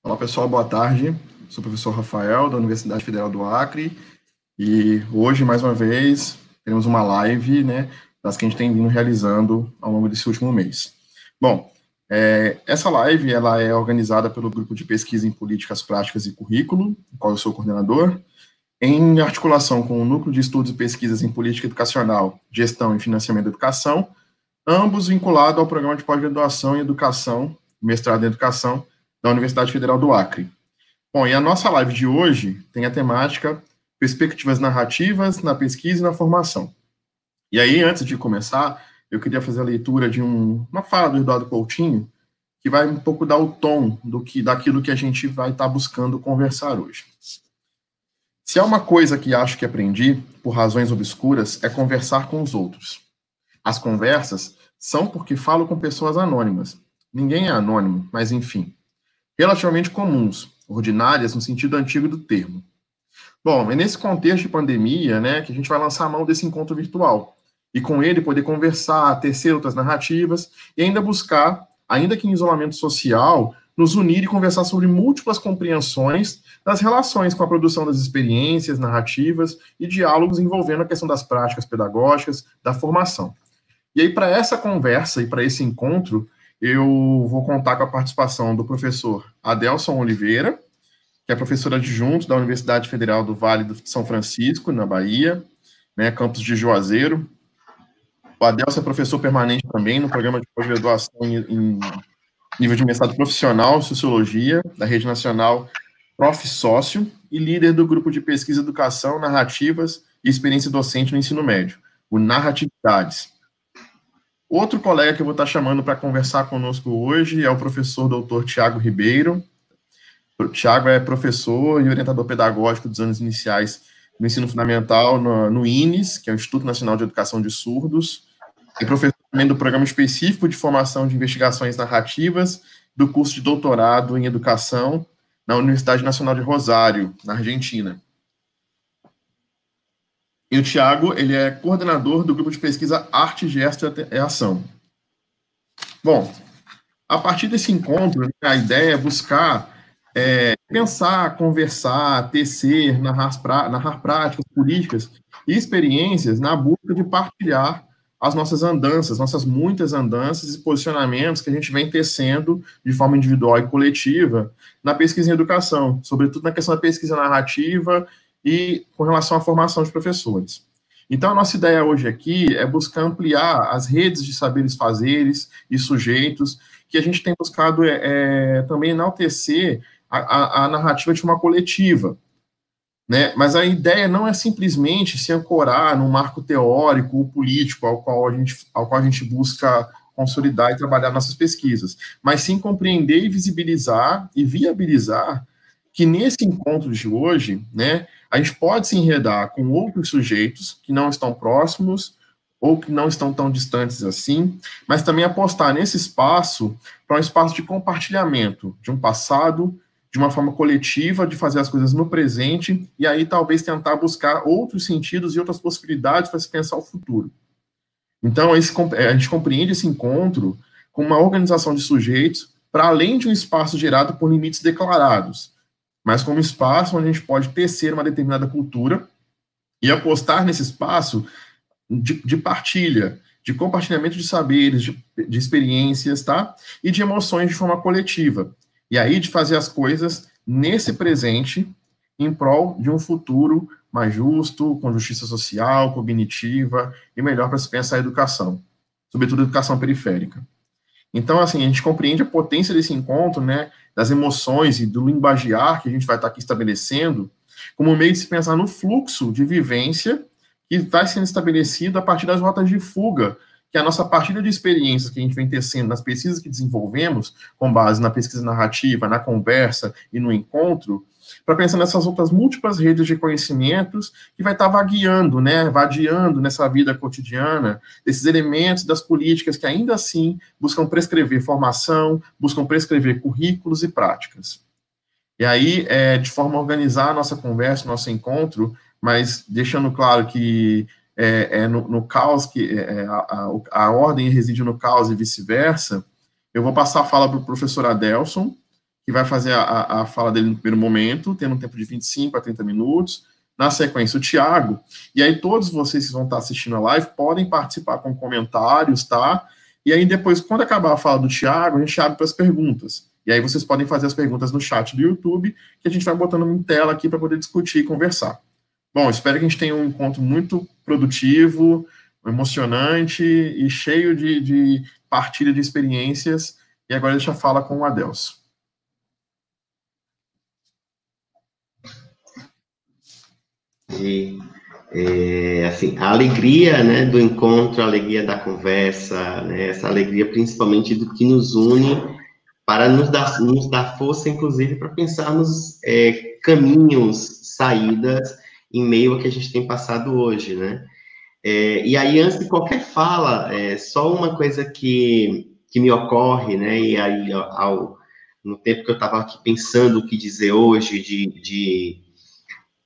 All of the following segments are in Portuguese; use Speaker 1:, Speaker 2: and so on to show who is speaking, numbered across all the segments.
Speaker 1: Olá pessoal, boa tarde. Sou o professor Rafael, da Universidade Federal do Acre, e hoje, mais uma vez, teremos uma live, né, das que a gente tem vindo realizando ao longo desse último mês. Bom, essa live ela é organizada pelo Grupo de Pesquisa em Políticas Práticas e Currículo, do qual eu sou coordenador, em articulação com o Núcleo de Estudos e Pesquisas em Política Educacional, Gestão e Financiamento da Educação, ambos vinculados ao Programa de Pós-Graduação em Educação, Mestrado em Educação, da Universidade Federal do Acre. Bom, e a nossa live de hoje tem a temática Perspectivas Narrativas na Pesquisa e na Formação. E aí, antes de começar, eu queria fazer a leitura de uma fala do Eduardo Coutinho, que vai um pouco dar o tom daquilo que a gente vai estar buscando conversar hoje. Se há uma coisa que acho que aprendi, por razões obscuras, é conversar com os outros. As conversas são porque falo com pessoas anônimas. Ninguém é anônimo, mas enfim. Relativamente comuns, ordinárias no sentido antigo do termo. Bom, é nesse contexto de pandemia, né, que a gente vai lançar a mão desse encontro virtual, e com ele poder conversar, tecer outras narrativas, e ainda buscar, ainda que em isolamento social, nos unir e conversar sobre múltiplas compreensões das relações com a produção das experiências, narrativas e diálogos envolvendo a questão das práticas pedagógicas, da formação. E aí, para essa conversa e para esse encontro, eu vou contar com a participação do professor Adelson Oliveira, que é professor adjunto da Universidade Federal do Vale do São Francisco, na Bahia, né, campus de Juazeiro. O Adelson é professor permanente também no programa de pós-graduação em nível de mestrado profissional em Sociologia, da Rede Nacional Prof. Sócio, e líder do grupo de pesquisa Educação, Narrativas e Experiência Docente no Ensino Médio, o Narratividades. Outro colega que eu vou estar chamando para conversar conosco hoje é o professor Dr. Tiago Ribeiro. O Tiago é professor e orientador pedagógico dos anos iniciais do ensino fundamental no INES, que é o Instituto Nacional de Educação de Surdos. É professor também do Programa Específico de Formação de Investigações Narrativas do curso de doutorado em Educação na Universidade Nacional de Rosário, na Argentina. E o Tiago, ele é coordenador do grupo de pesquisa Arte, Gesto e Ação. Bom, a partir desse encontro, a ideia é buscar pensar, conversar, tecer, narrar práticas, políticas e experiências na busca de partilhar as nossas andanças, nossas muitas andanças e posicionamentos que a gente vem tecendo de forma individual e coletiva na pesquisa em educação, sobretudo na questão da pesquisa narrativa e com relação à formação de professores. Então, a nossa ideia hoje aqui é buscar ampliar as redes de saberes fazeres e sujeitos que a gente tem buscado também enaltecer a narrativa de uma coletiva, né? Mas a ideia não é simplesmente se ancorar num marco teórico ou político ao qual a gente busca consolidar e trabalhar nossas pesquisas, mas sim compreender e visibilizar e viabilizar que nesse encontro de hoje, né, a gente pode se enredar com outros sujeitos que não estão próximos ou que não estão tão distantes assim, mas também apostar nesse espaço para um espaço de compartilhamento de um passado, de uma forma coletiva, de fazer as coisas no presente, e aí talvez tentar buscar outros sentidos e outras possibilidades para se pensar o futuro. Então, a gente compreende esse encontro como uma organização de sujeitos para além de um espaço gerado por limites declarados, mas como espaço onde a gente pode tecer uma determinada cultura e apostar nesse espaço de partilha, de compartilhamento de saberes, de experiências, tá? E de emoções de forma coletiva. E aí de fazer as coisas nesse presente em prol de um futuro mais justo, com justiça social, cognitiva e melhor para se pensar a educação, sobretudo a educação periférica. Então, assim, a gente compreende a potência desse encontro, né, das emoções e do linguajar que a gente vai estar aqui estabelecendo, como um meio de se pensar no fluxo de vivência que vai sendo estabelecido a partir das rotas de fuga, que é a nossa partilha de experiências que a gente vem tecendo nas pesquisas que desenvolvemos, com base na pesquisa narrativa, na conversa e no encontro, para pensar nessas outras múltiplas redes de conhecimentos que vai estar vagueando, né, vadiando nessa vida cotidiana, desses elementos das políticas que ainda assim buscam prescrever formação, buscam prescrever currículos e práticas. E aí, de forma a organizar a nossa conversa, o nosso encontro, mas deixando claro que no caos, que a ordem reside no caos e vice-versa, eu vou passar a fala para o professor Adelson, que vai fazer a fala dele no primeiro momento, tendo um tempo de 25 a 30 minutos. Na sequência, o Thiago. E aí, todos vocês que vão estar assistindo a live podem participar com comentários, tá? E aí, depois, quando acabar a fala do Thiago, a gente abre para as perguntas. E aí, vocês podem fazer as perguntas no chat do YouTube, que a gente vai botando em tela aqui para poder discutir e conversar. Bom, espero que a gente tenha um encontro muito produtivo, emocionante e cheio de partilha de experiências. E agora deixa a fala com o Adelso.
Speaker 2: Assim, a alegria, né, do encontro, a alegria da conversa, né, essa alegria principalmente do que nos une, para nos dar força, inclusive, para pensarmos caminhos, saídas, em meio ao que a gente tem passado hoje, né? E aí, antes de qualquer fala, só uma coisa que me ocorre, né, e aí, no tempo que eu estava aqui pensando o que dizer hoje,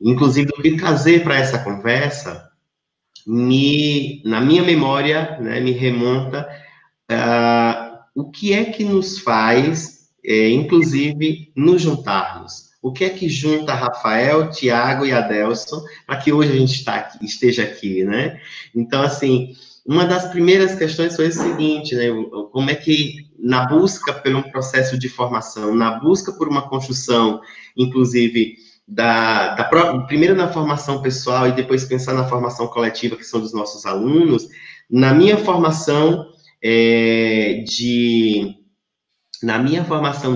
Speaker 2: inclusive, o que trazer para essa conversa, na minha memória, né, me remonta o que é que nos faz, inclusive, nos juntarmos. O que é que junta Rafael, Tiago e Adelson para que hoje a gente esteja aqui, né? Então, assim, uma das primeiras questões foi o seguinte, né? Como é que, na busca por um processo de formação, na busca por uma construção, inclusive, primeiro na formação pessoal e depois pensar na formação coletiva, que são dos nossos alunos, na minha formação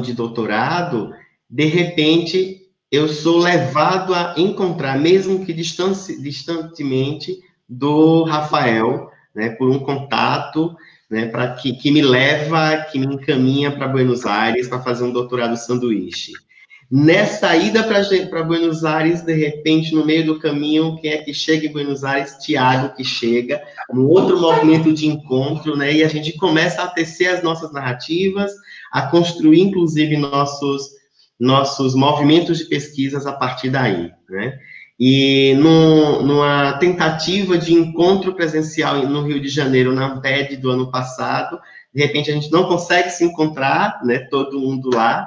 Speaker 2: de doutorado, de repente, eu sou levado a encontrar, mesmo que distantemente, do Rafael, né, por um contato, né, que me leva, que me encaminha para Buenos Aires para fazer um doutorado sanduíche. Nessa ida para Buenos Aires, de repente, no meio do caminho, quem é que chega em Buenos Aires? Tiago, que chega, um outro movimento de encontro, né? E a gente começa a tecer as nossas narrativas, a construir, inclusive, nossos movimentos de pesquisas a partir daí, né? E numa tentativa de encontro presencial no Rio de Janeiro, na Amped do ano passado, de repente a gente não consegue se encontrar, né? Todo mundo lá.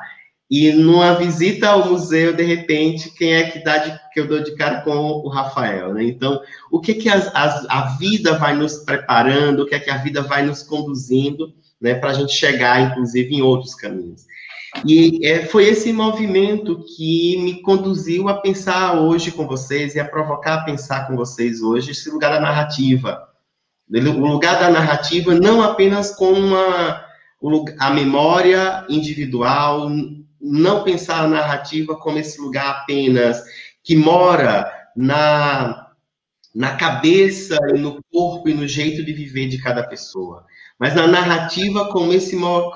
Speaker 2: E numa visita ao museu, de repente, quem é que eu dou de cara com o Rafael, né? Então, o que a vida vai nos preparando, o que é que a vida vai nos conduzindo, né, para a gente chegar, inclusive, em outros caminhos. E foi esse movimento que me conduziu a pensar hoje com vocês e a provocar a pensar com vocês hoje esse lugar da narrativa. O lugar da narrativa não apenas como a memória individual, não pensar a narrativa como esse lugar apenas que mora na cabeça e no corpo e no jeito de viver de cada pessoa, mas na narrativa com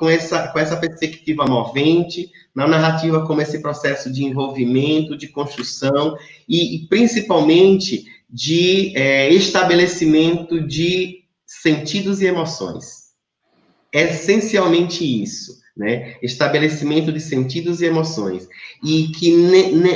Speaker 2: essa perspectiva movente, na narrativa como esse processo de envolvimento, de construção e principalmente de estabelecimento de sentidos e emoções. Essencialmente isso. Né? Estabelecimento de sentidos e emoções. E que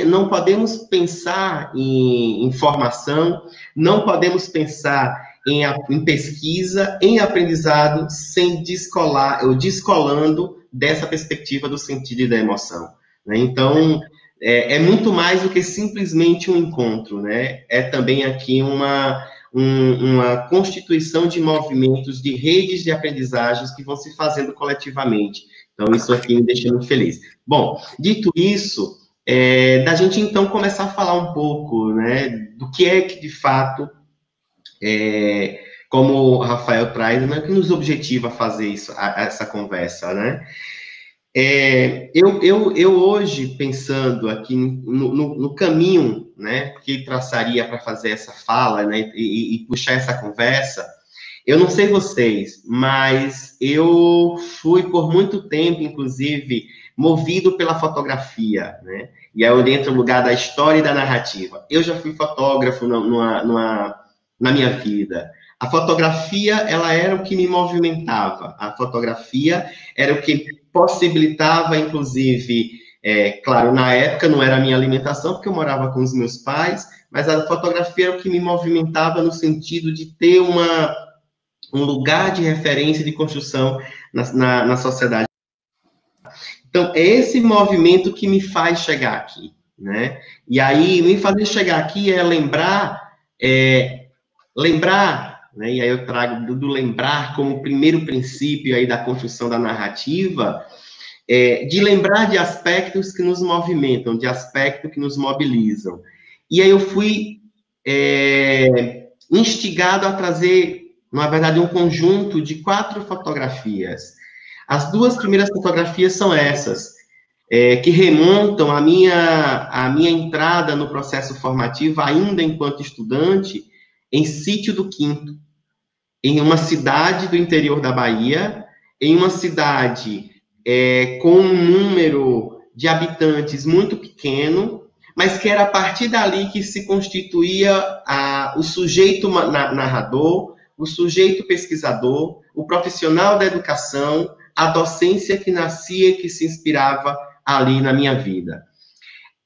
Speaker 2: não podemos pensar em formação, não podemos pensar em pesquisa, em aprendizado, sem descolando dessa perspectiva do sentido e da emoção. Né? Então, é muito mais do que simplesmente um encontro. Né? É também aqui uma constituição de movimentos, de redes de aprendizagens que vão se fazendo coletivamente. Então, isso aqui me deixa muito feliz. Bom, dito isso, da gente, então, começar a falar um pouco, né, do que é que, de fato, como o Rafael traz, né, que nos objetiva fazer essa conversa, né? Eu hoje, pensando aqui no caminho, né, que traçaria para fazer essa fala, né, e puxar essa conversa, eu não sei vocês, mas eu fui por muito tempo, inclusive, movido pela fotografia, né? E é onde entra o lugar da história e da narrativa. Eu já fui fotógrafo na minha vida. A fotografia, ela era o que me movimentava. A fotografia era o que possibilitava, inclusive, claro, na época não era a minha alimentação, porque eu morava com os meus pais, mas a fotografia era o que me movimentava no sentido de ter um lugar de referência de construção na sociedade. Então, é esse movimento que me faz chegar aqui, né? E aí, me fazer chegar aqui é lembrar, né? E aí eu trago do lembrar como primeiro princípio aí da construção da narrativa, de lembrar de aspectos que nos movimentam, de aspectos que nos mobilizam. E aí eu fui instigado a trazer, na verdade, um conjunto de 4 fotografias. As 2 primeiras fotografias são essas, que remontam à minha entrada no processo formativo, ainda enquanto estudante, em Sítio do Quinto, em uma cidade do interior da Bahia, em uma cidade com um número de habitantes muito pequeno, mas que era a partir dali que se constituía o sujeito narrador, o sujeito pesquisador, o profissional da educação, a docência que nascia, que se inspirava ali na minha vida.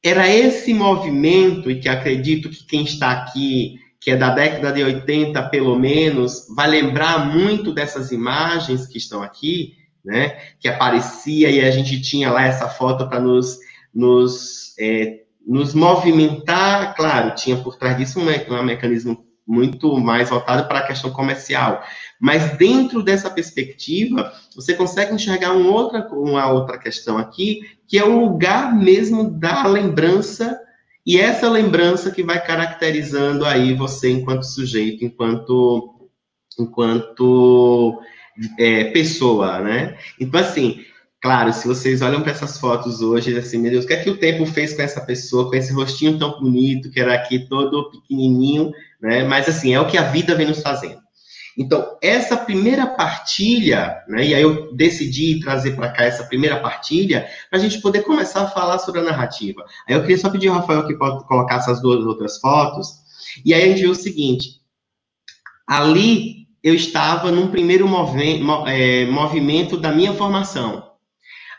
Speaker 2: Era esse movimento, e que acredito que quem está aqui, que é da década de 80, pelo menos, vai lembrar muito dessas imagens que estão aqui, né? Que aparecia e a gente tinha lá essa foto para nos movimentar. Claro, tinha por trás disso um mecanismo muito mais voltado para a questão comercial. Mas dentro dessa perspectiva, você consegue enxergar uma outra questão aqui, que é o lugar mesmo da lembrança, e essa lembrança que vai caracterizando aí você enquanto sujeito, enquanto pessoa, né? Então, assim, claro, se vocês olham para essas fotos hoje, assim, meu Deus, o que é que o tempo fez com essa pessoa, com esse rostinho tão bonito, que era aqui todo pequenininho, né? Mas, assim, é o que a vida vem nos fazendo. Então, essa primeira partilha, né? E aí eu decidi trazer para cá essa primeira partilha, para a gente poder começar a falar sobre a narrativa. Aí eu queria só pedir ao Rafael que pode colocar essas 2 outras fotos, e aí a gente vê o seguinte, ali eu estava num primeiro movimento da minha formação.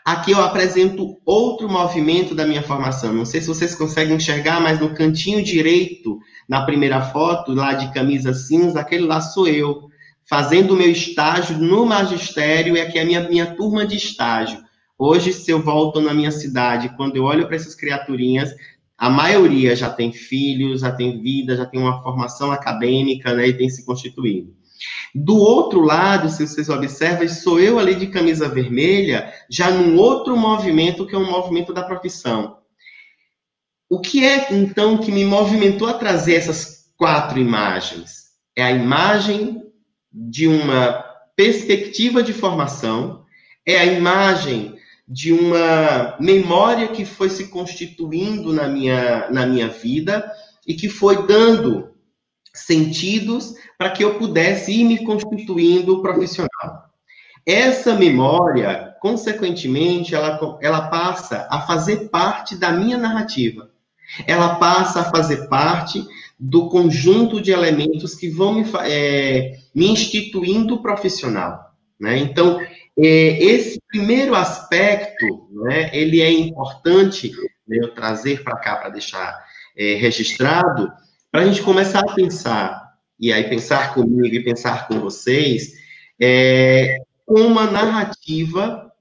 Speaker 2: Aqui eu apresento outro movimento da minha formação. Não sei se vocês conseguem enxergar, mas no cantinho direito, na primeira foto, lá de camisa cinza, aquele lá sou eu, fazendo o meu estágio no magistério, e aqui é a minha turma de estágio. Hoje, se eu volto na minha cidade, quando eu olho para essas criaturinhas, a maioria já tem filhos, já tem vida, já tem uma formação acadêmica, né, e tem se constituído. Do outro lado, se vocês observam, sou eu ali de camisa vermelha, já num outro movimento, que é um movimento da profissão. O que é, então, que me movimentou a trazer essas 4 imagens? É a imagem de uma perspectiva de formação, é a imagem de uma memória que foi se constituindo na minha vida e que foi dando sentidos para que eu pudesse ir me constituindo profissional. Essa memória, consequentemente, ela passa a fazer parte da minha narrativa. Ela passa a fazer parte do conjunto de elementos que vão me instituindo profissional, né? Então, esse primeiro aspecto, né, ele é importante, né, eu trazer para cá para deixar registrado, para a gente começar a pensar, e aí pensar comigo e pensar com vocês, como a narrativa,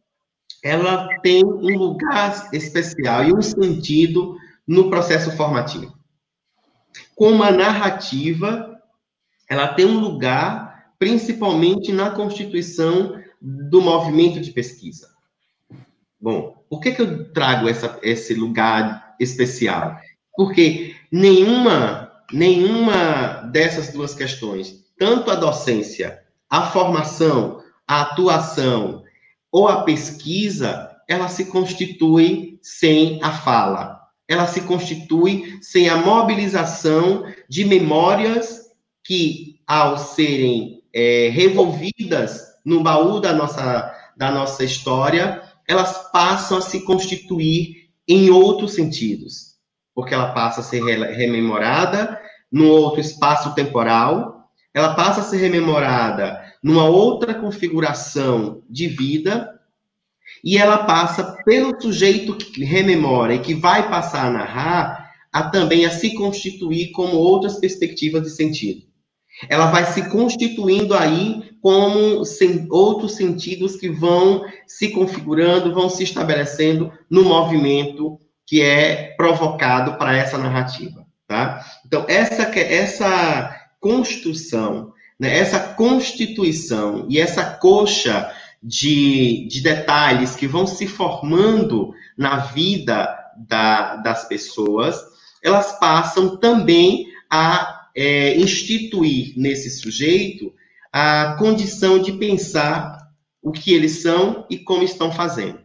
Speaker 2: ela tem um lugar especial e um sentido no processo formativo. Como a narrativa, ela tem um lugar, principalmente na constituição do movimento de pesquisa. Bom, por que eu trago esse lugar especial? Porque nenhuma dessas 2 questões, tanto a docência, a formação, a atuação ou a pesquisa, ela se constitui sem a fala. Ela se constitui sem a mobilização de memórias que, ao serem revolvidas no baú da nossa história, elas passam a se constituir em outros sentidos. Porque ela passa a ser rememorada num outro espaço temporal, ela passa a ser rememorada numa outra configuração de vida, e ela passa pelo sujeito que rememora e que vai passar a narrar, também a se constituir como outras perspectivas de sentido. Ela vai se constituindo aí como outros sentidos que vão se configurando, vão se estabelecendo no movimento que é provocado para essa narrativa, tá? Então, essa construção, né, essa constituição e essa coxa de detalhes que vão se formando na vida das pessoas, elas passam também a instituir nesse sujeito a condição de pensar o que eles são e como estão fazendo.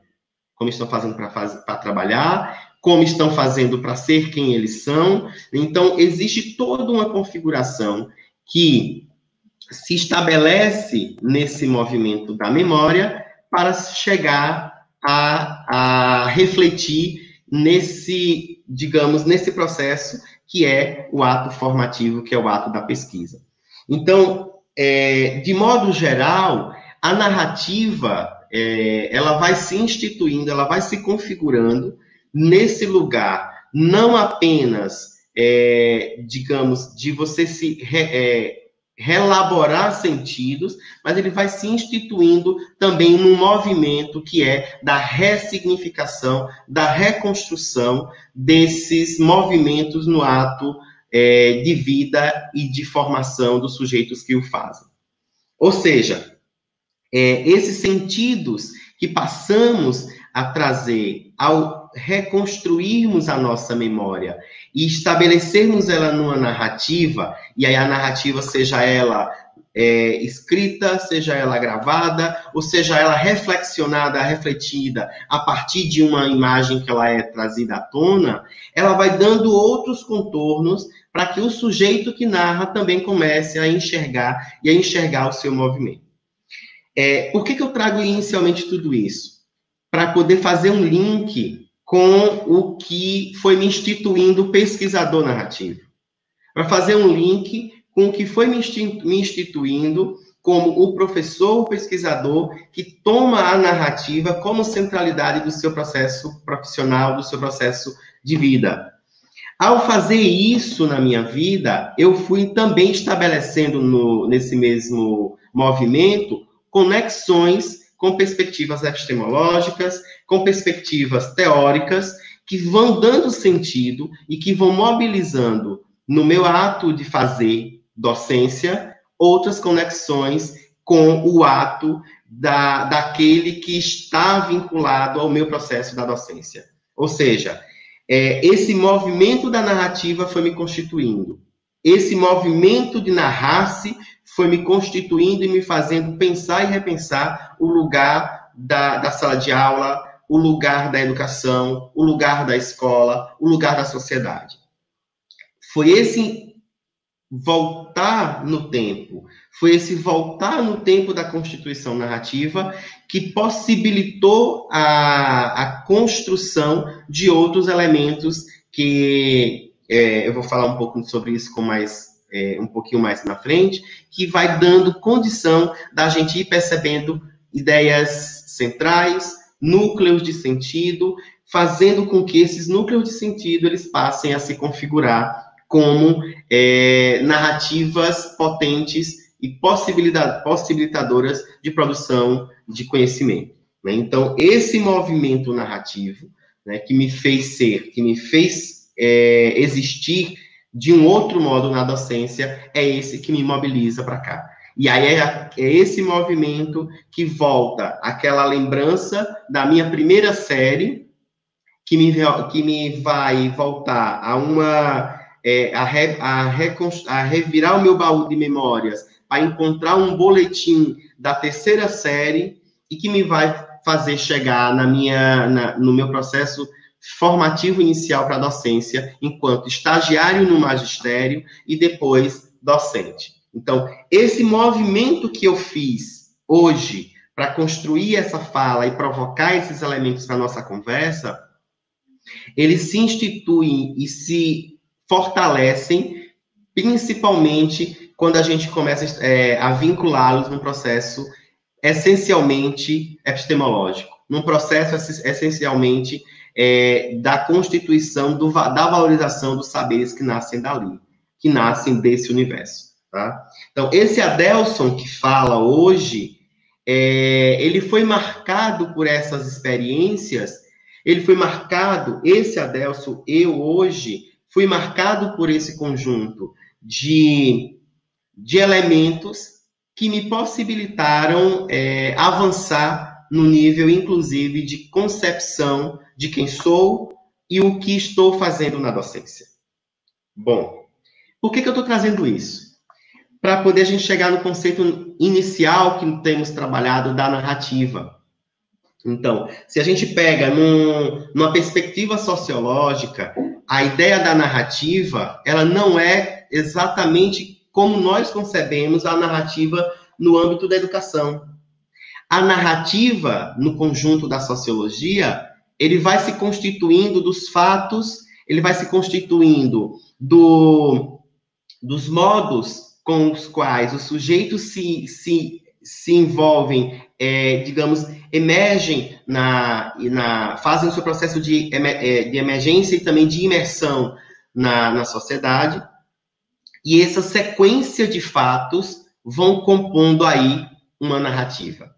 Speaker 2: Como estão fazendo para trabalhar, como estão fazendo para ser quem eles são. Então, existe toda uma configuração que se estabelece nesse movimento da memória para chegar a refletir nesse, digamos, nesse processo que é o ato formativo, que é o ato da pesquisa. Então, de modo geral, a narrativa, ela vai se instituindo, ela vai se configurando nesse lugar, não apenas, digamos, de você se relaborar sentidos, mas ele vai se instituindo também num movimento que é da ressignificação, da reconstrução desses movimentos no ato de vida e de formação dos sujeitos que o fazem. Ou seja, esses sentidos que passamos a trazer ao reconstruirmos a nossa memória e estabelecermos ela numa narrativa, e aí a narrativa, seja ela escrita, seja ela gravada, ou seja ela reflexionada, refletida a partir de uma imagem que ela é trazida à tona, ela vai dando outros contornos para que o sujeito que narra também comece a enxergar e a enxergar o seu movimento. Por que eu trago inicialmente tudo isso? Para poder fazer um link com o que foi me instituindo pesquisador narrativo. Para fazer um link com o que foi me instituindo como o professor, o pesquisador, que toma a narrativa como centralidade do seu processo profissional, do seu processo de vida. Ao fazer isso na minha vida, eu fui também estabelecendo nesse mesmo movimento conexões com perspectivas epistemológicas, com perspectivas teóricas, que vão dando sentido e que vão mobilizando no meu ato de fazer docência outras conexões com o ato daquele que está vinculado ao meu processo da docência. Ou seja, esse movimento da narrativa foi me constituindo. Esse movimento de narrar-se foi me constituindo e me fazendo pensar e repensar o lugar da sala de aula, o lugar da educação, o lugar da escola, o lugar da sociedade. Foi esse voltar no tempo, da constituição narrativa que possibilitou a construção de outros elementos que eu vou falar um pouco sobre isso com um pouquinho mais na frente, que vai dando condição da gente ir percebendo ideias centrais, núcleos de sentido, fazendo com que esses núcleos de sentido eles passem a se configurar como narrativas potentes e possibilitadoras de produção de conhecimento, né? Então, esse movimento narrativo, né, que me fez existir de um outro modo na docência, é esse que me mobiliza para cá. E aí é esse movimento que volta àquela lembrança da minha primeira série, que me vai voltar a revirar o meu baú de memórias, a encontrar um boletim da terceira série e que me vai fazer chegar no meu processo formativo inicial para a docência, enquanto estagiário no magistério e depois docente. Então, esse movimento que eu fiz hoje para construir essa fala e provocar esses elementos para a nossa conversa, eles se instituem e se fortalecem, principalmente quando a gente começa a vinculá-los num processo essencialmente epistemológico, num processo essencialmente da constituição, da valorização dos saberes que nascem dali, que nascem desse universo. tá? Então, esse Adelson que fala hoje, ele foi marcado por essas experiências, ele foi marcado, esse Adelson, eu hoje, fui marcado por esse conjunto de elementos que me possibilitaram avançar no nível, inclusive, de concepção de quem sou e o que estou fazendo na docência. Bom, por que eu estou trazendo isso? Para poder a gente chegar no conceito inicial que temos trabalhado da narrativa. Então, se a gente pega numa perspectiva sociológica, a ideia da narrativa, ela não é exatamente como nós concebemos a narrativa no âmbito da educação. A narrativa, no conjunto da sociologia, ele vai se constituindo dos fatos, ele vai se constituindo dos modos com os quais os sujeitos se envolvem, digamos, emergem fazem o seu processo de emergência e também de imersão na sociedade, e essa sequência de fatos vão compondo aí uma narrativa.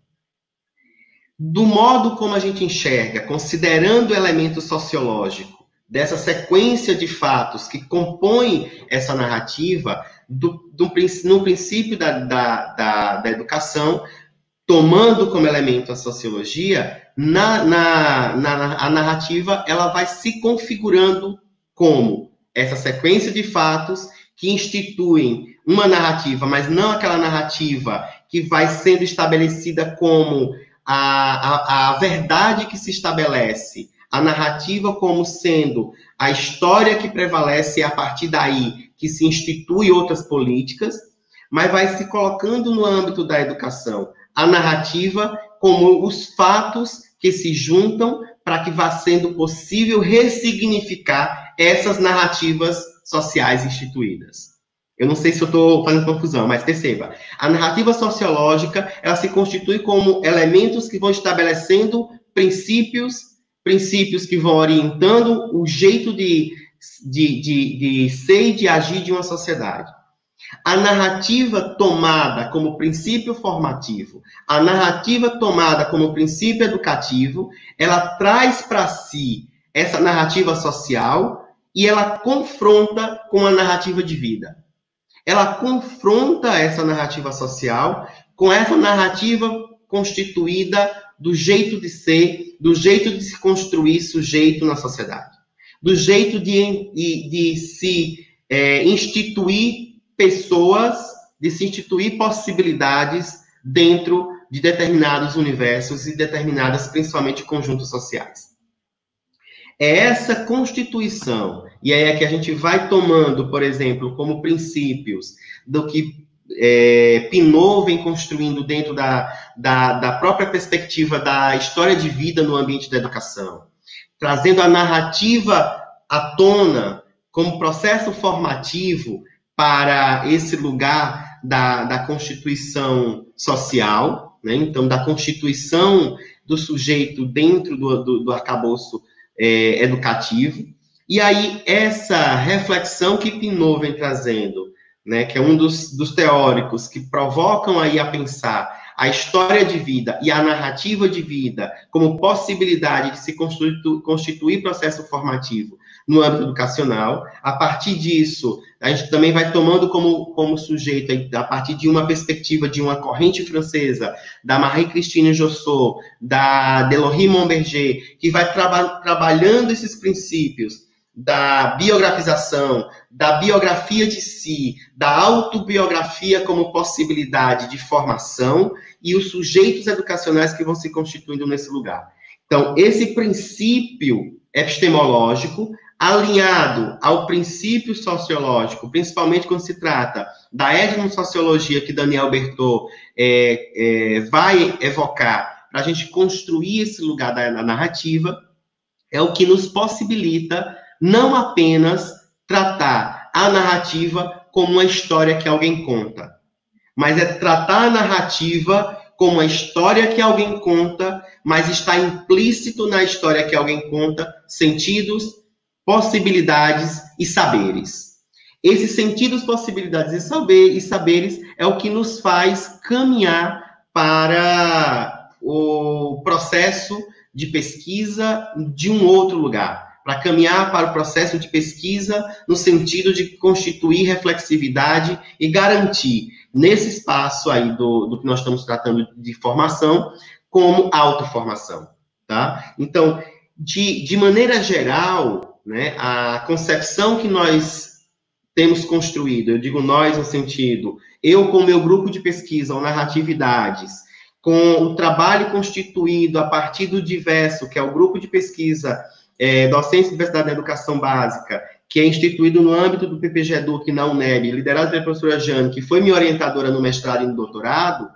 Speaker 2: Do modo como a gente enxerga, considerando o elemento sociológico dessa sequência de fatos que compõem essa narrativa, no princípio da educação, tomando como elemento a sociologia, a narrativa ela vai se configurando como essa sequência de fatos que instituem uma narrativa, mas não aquela narrativa que vai sendo estabelecida como a verdade que se estabelece, a narrativa como sendo a história que prevalece, e a partir daí que se institui outras políticas, mas vai se colocando no âmbito da educação a narrativa como os fatos que se juntam para que vá sendo possível ressignificar essas narrativas sociais instituídas. Eu não sei se eu estou fazendo confusão, mas perceba. A narrativa sociológica, ela se constitui como elementos que vão estabelecendo princípios que vão orientando o jeito de ser e de agir de uma sociedade. A narrativa tomada como princípio formativo, a narrativa tomada como princípio educativo, ela traz para si essa narrativa social e ela confronta com a narrativa de vida. Ela confronta essa narrativa social com essa narrativa constituída do jeito de ser, do jeito de se construir sujeito na sociedade, do jeito de se instituir pessoas, de se instituir possibilidades dentro de determinados universos e determinadas, principalmente, conjuntos sociais. É essa constituição, e é que a gente vai tomando, por exemplo, como princípios do que Pinault vem construindo dentro da própria perspectiva da história de vida no ambiente da educação, trazendo a narrativa à tona como processo formativo para esse lugar da constituição social, né? Então, da constituição do sujeito dentro do arcabouço educativo. E aí, essa reflexão que Pinault vem trazendo, né, que é um dos teóricos que provocam aí a pensar a história de vida e a narrativa de vida como possibilidade de se constituir processo formativo no âmbito educacional. A partir disso, a gente também vai tomando como sujeito, a partir de uma perspectiva de uma corrente francesa, da Marie-Christine Jossot, da Delory Monberger, que vai trabalhando esses princípios da biografização, da biografia de si, da autobiografia como possibilidade de formação e os sujeitos educacionais que vão se constituindo nesse lugar. Então, esse princípio epistemológico, alinhado ao princípio sociológico, principalmente quando se trata da etnossociologia que Daniel Berthaud vai evocar para a gente construir esse lugar da narrativa, é o que nos possibilita não apenas tratar a narrativa como uma história que alguém conta, mas é tratar a narrativa como uma história que alguém conta, mas está implícito na história que alguém conta sentidos, possibilidades e saberes. Esses sentidos, possibilidades e saberes é o que nos faz caminhar para o processo de pesquisa de um outro lugar, para caminhar para o processo de pesquisa no sentido de constituir reflexividade e garantir, nesse espaço aí do que nós estamos tratando de formação, como autoformação, tá? Então, de maneira geral, né, a concepção que nós temos construído, eu digo nós no sentido, eu com o meu grupo de pesquisa, ou narratividades, com o trabalho constituído a partir do diverso, que é o grupo de pesquisa Docência e Diversidade na Educação Básica, que é instituído no âmbito do PPG-EDUC na UNEB, liderado pela professora Jane, que foi minha orientadora no mestrado e no doutorado,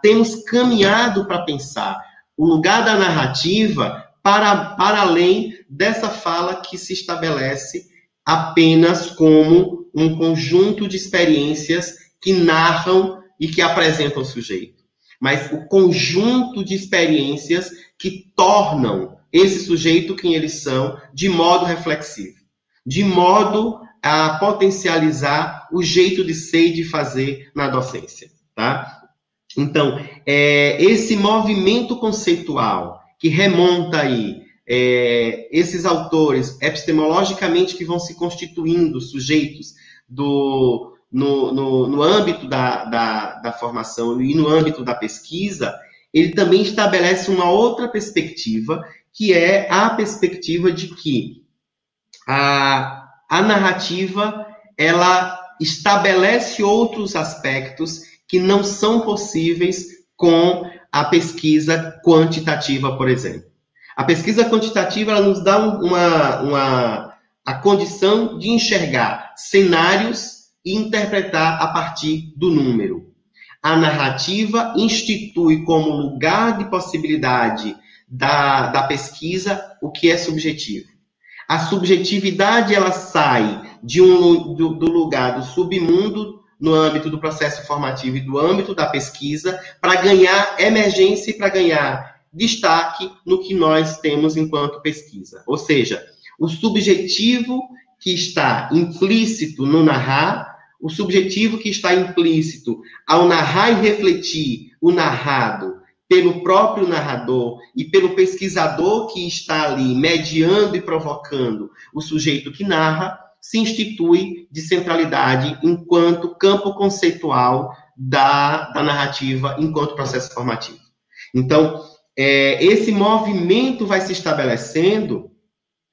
Speaker 2: temos caminhado para pensar o lugar da narrativa para além dessa fala que se estabelece apenas como um conjunto de experiências que narram e que apresentam o sujeito, mas o conjunto de experiências que tornam esse sujeito quem eles são de modo reflexivo, de modo a potencializar o jeito de ser e de fazer na docência, tá? Então, esse movimento conceitual que remonta aí esses autores, epistemologicamente, que vão se constituindo sujeitos no âmbito da formação e no âmbito da pesquisa, ele também estabelece uma outra perspectiva, que é a perspectiva de que a narrativa, ela estabelece outros aspectos que não são possíveis com a pesquisa quantitativa, por exemplo. A pesquisa quantitativa, ela nos dá a condição de enxergar cenários e interpretar a partir do número. A narrativa institui como lugar de possibilidade da pesquisa o que é subjetivo. A subjetividade, ela sai do lugar do submundo no âmbito do processo formativo e do âmbito da pesquisa para ganhar emergência e para ganhar destaque no que nós temos enquanto pesquisa. Ou seja, o subjetivo que está implícito no narrar, o subjetivo que está implícito ao narrar e refletir o narrado pelo próprio narrador e pelo pesquisador que está ali mediando e provocando o sujeito que narra, se institui de centralidade enquanto campo conceitual da narrativa, enquanto processo formativo. Então, esse movimento vai se estabelecendo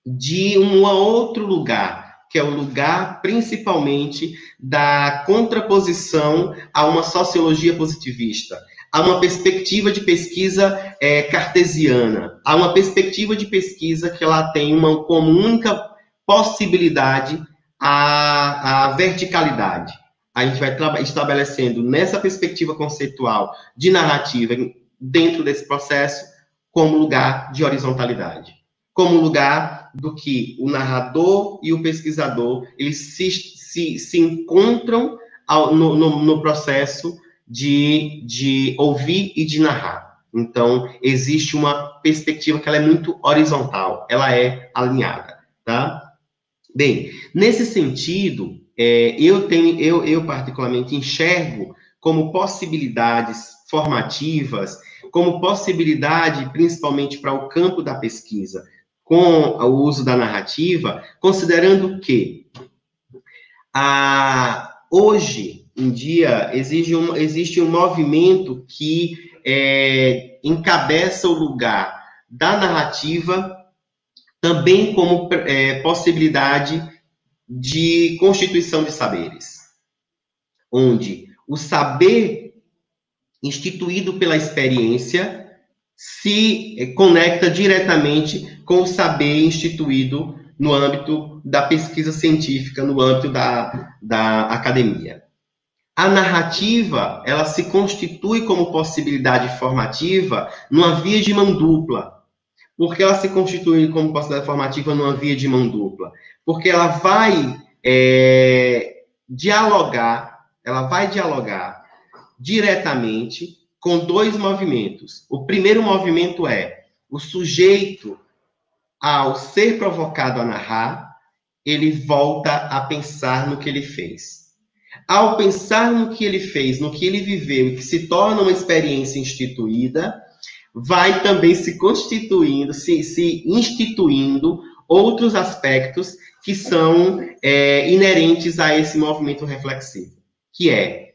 Speaker 2: de um outro lugar, que é o lugar, principalmente, da contraposição a uma sociologia positivista, a uma perspectiva de pesquisa cartesiana, a uma perspectiva de pesquisa que ela tem como única possibilidade a verticalidade. A gente vai estabelecendo nessa perspectiva conceitual de narrativa, dentro desse processo, como lugar de horizontalidade, como lugar do que o narrador e o pesquisador, eles se encontram no processo de ouvir e de narrar. Então, existe uma perspectiva que ela é muito horizontal, ela é alinhada, tá? Bem, nesse sentido, eu particularmente enxergo como possibilidades formativas, como possibilidade, principalmente para o campo da pesquisa, com o uso da narrativa, considerando que hoje em dia existe um movimento que encabeça o lugar da narrativa também como possibilidade de constituição de saberes, onde o saber instituído pela experiência se conecta diretamente com o saber instituído no âmbito da pesquisa científica, no âmbito da academia. A narrativa, ela se constitui como possibilidade formativa numa via de mão dupla. Por que ela se constitui como possibilidade formativa numa via de mão dupla? Porque ela vai dialogar diretamente com dois movimentos. O primeiro movimento é o sujeito, ao ser provocado a narrar, ele volta a pensar no que ele fez. Ao pensar no que ele fez, no que ele viveu, e que se torna uma experiência instituída, vai também se constituindo, se instituindo outros aspectos que são inerentes a esse movimento reflexivo, que é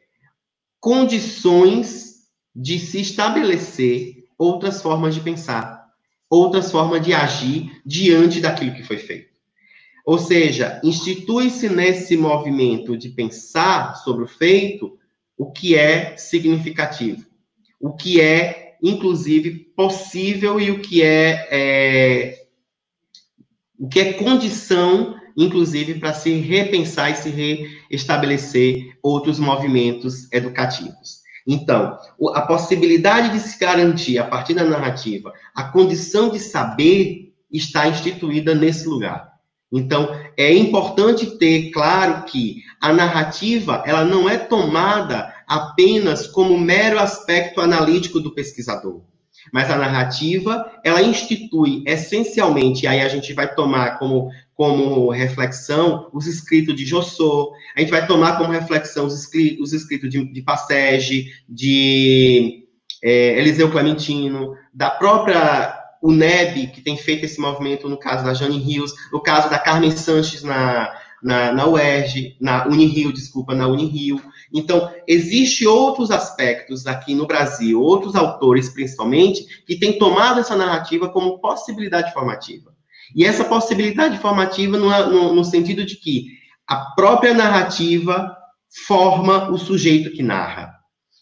Speaker 2: condições de se estabelecer outras formas de pensar, outras formas de agir diante daquilo que foi feito. Ou seja, institui-se nesse movimento de pensar sobre o feito o que é significativo, o que é, inclusive, possível e o que é condição, inclusive, para se repensar e se reestabelecer outros movimentos educativos. Então, a possibilidade de se garantir, a partir da narrativa, a condição de saber está instituída nesse lugar. Então, é importante ter claro que a narrativa, ela não é tomada apenas como mero aspecto analítico do pesquisador. Mas a narrativa, ela institui essencialmente, e aí a gente vai tomar como reflexão os escritos de Jossô, a gente vai tomar como reflexão os escritos de Passege, de Eliseu Clementino, da própria UNEB, que tem feito esse movimento no caso da Jane Rios, no caso da Carmen Sanches na UERJ, na Unirio. Então, existem outros aspectos aqui no Brasil, outros autores principalmente, que têm tomado essa narrativa como possibilidade formativa. E essa possibilidade formativa no sentido de que a própria narrativa forma o sujeito que narra.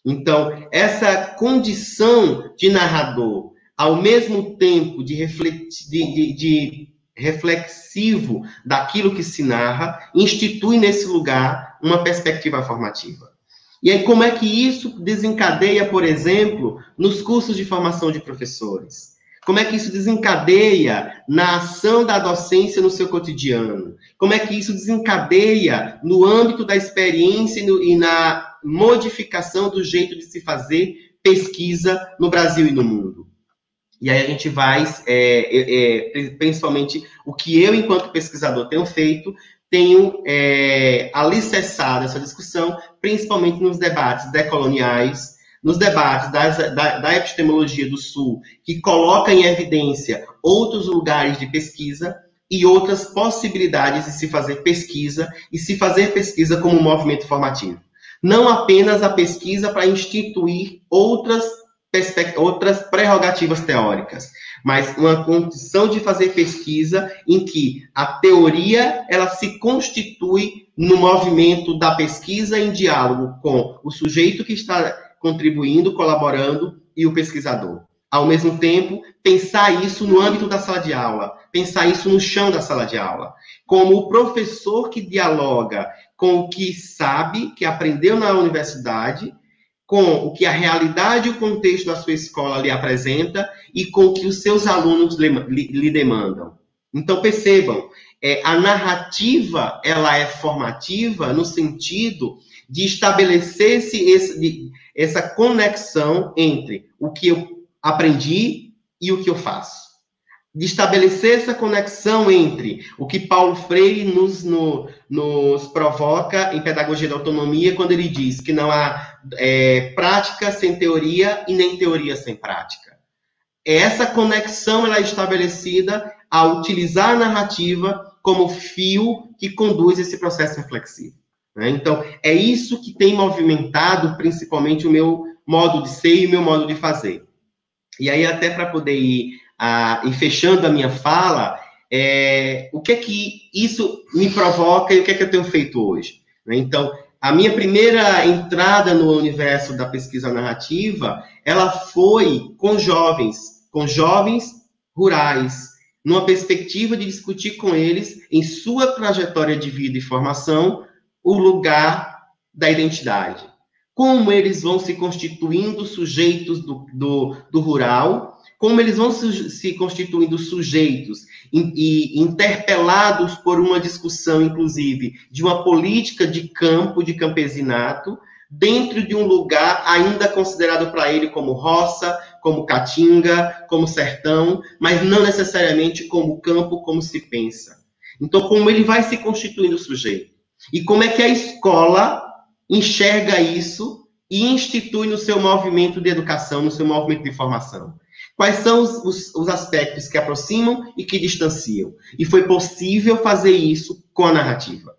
Speaker 2: Então, essa condição de narrador, ao mesmo tempo de reflexivo daquilo que se narra, institui nesse lugar uma perspectiva formativa. E aí, como é que isso desencadeia, por exemplo, nos cursos de formação de professores? Como é que isso desencadeia na ação da docência no seu cotidiano? Como é que isso desencadeia no âmbito da experiência e na modificação do jeito de se fazer pesquisa no Brasil e no mundo? E aí a gente vai, principalmente, o que eu, enquanto pesquisador, tenho feito, tenho alicerçado essa discussão, principalmente nos debates decoloniais, nos debates da epistemologia do Sul, que coloca em evidência outros lugares de pesquisa e outras possibilidades de se fazer pesquisa, e se fazer pesquisa como um movimento formativo. Não apenas a pesquisa para instituir outras prerrogativas teóricas, mas uma condição de fazer pesquisa em que a teoria ela se constitui no movimento da pesquisa em diálogo com o sujeito que está contribuindo, colaborando, e o pesquisador. Ao mesmo tempo, pensar isso no âmbito da sala de aula, pensar isso no chão da sala de aula, como o professor que dialoga com o que sabe, que aprendeu na universidade, com o que a realidade e o contexto da sua escola lhe apresenta e com o que os seus alunos lhe demandam. Então, percebam, a narrativa ela é formativa no sentido de estabelecer essa conexão entre o que eu aprendi e o que eu faço. De estabelecer essa conexão entre o que Paulo Freire nos provoca em Pedagogia da Autonomia, quando ele diz que não há prática sem teoria e nem teoria sem prática. Essa conexão ela é estabelecida ao utilizar a narrativa como fio que conduz esse processo reflexivo. Né? Então, é isso que tem movimentado principalmente o meu modo de ser e o meu modo de fazer. E aí, até para poder ir fechando a minha fala, o que é que isso me provoca e o que é que eu tenho feito hoje? Né? Então, a minha primeira entrada no universo da pesquisa narrativa, ela foi com jovens rurais, numa perspectiva de discutir com eles, em sua trajetória de vida e formação, o lugar da identidade. Como eles vão se constituindo sujeitos do rural, como eles vão se constituindo sujeitos e interpelados por uma discussão, inclusive, de uma política de campo, de campesinato, dentro de um lugar ainda considerado para ele como roça, como caatinga, como sertão, mas não necessariamente como campo, como se pensa. Então, como ele vai se constituindo o sujeito? E como é que a escola enxerga isso e institui no seu movimento de educação, no seu movimento de formação? Quais são os aspectos que aproximam e que distanciam? E foi possível fazer isso com a narrativa.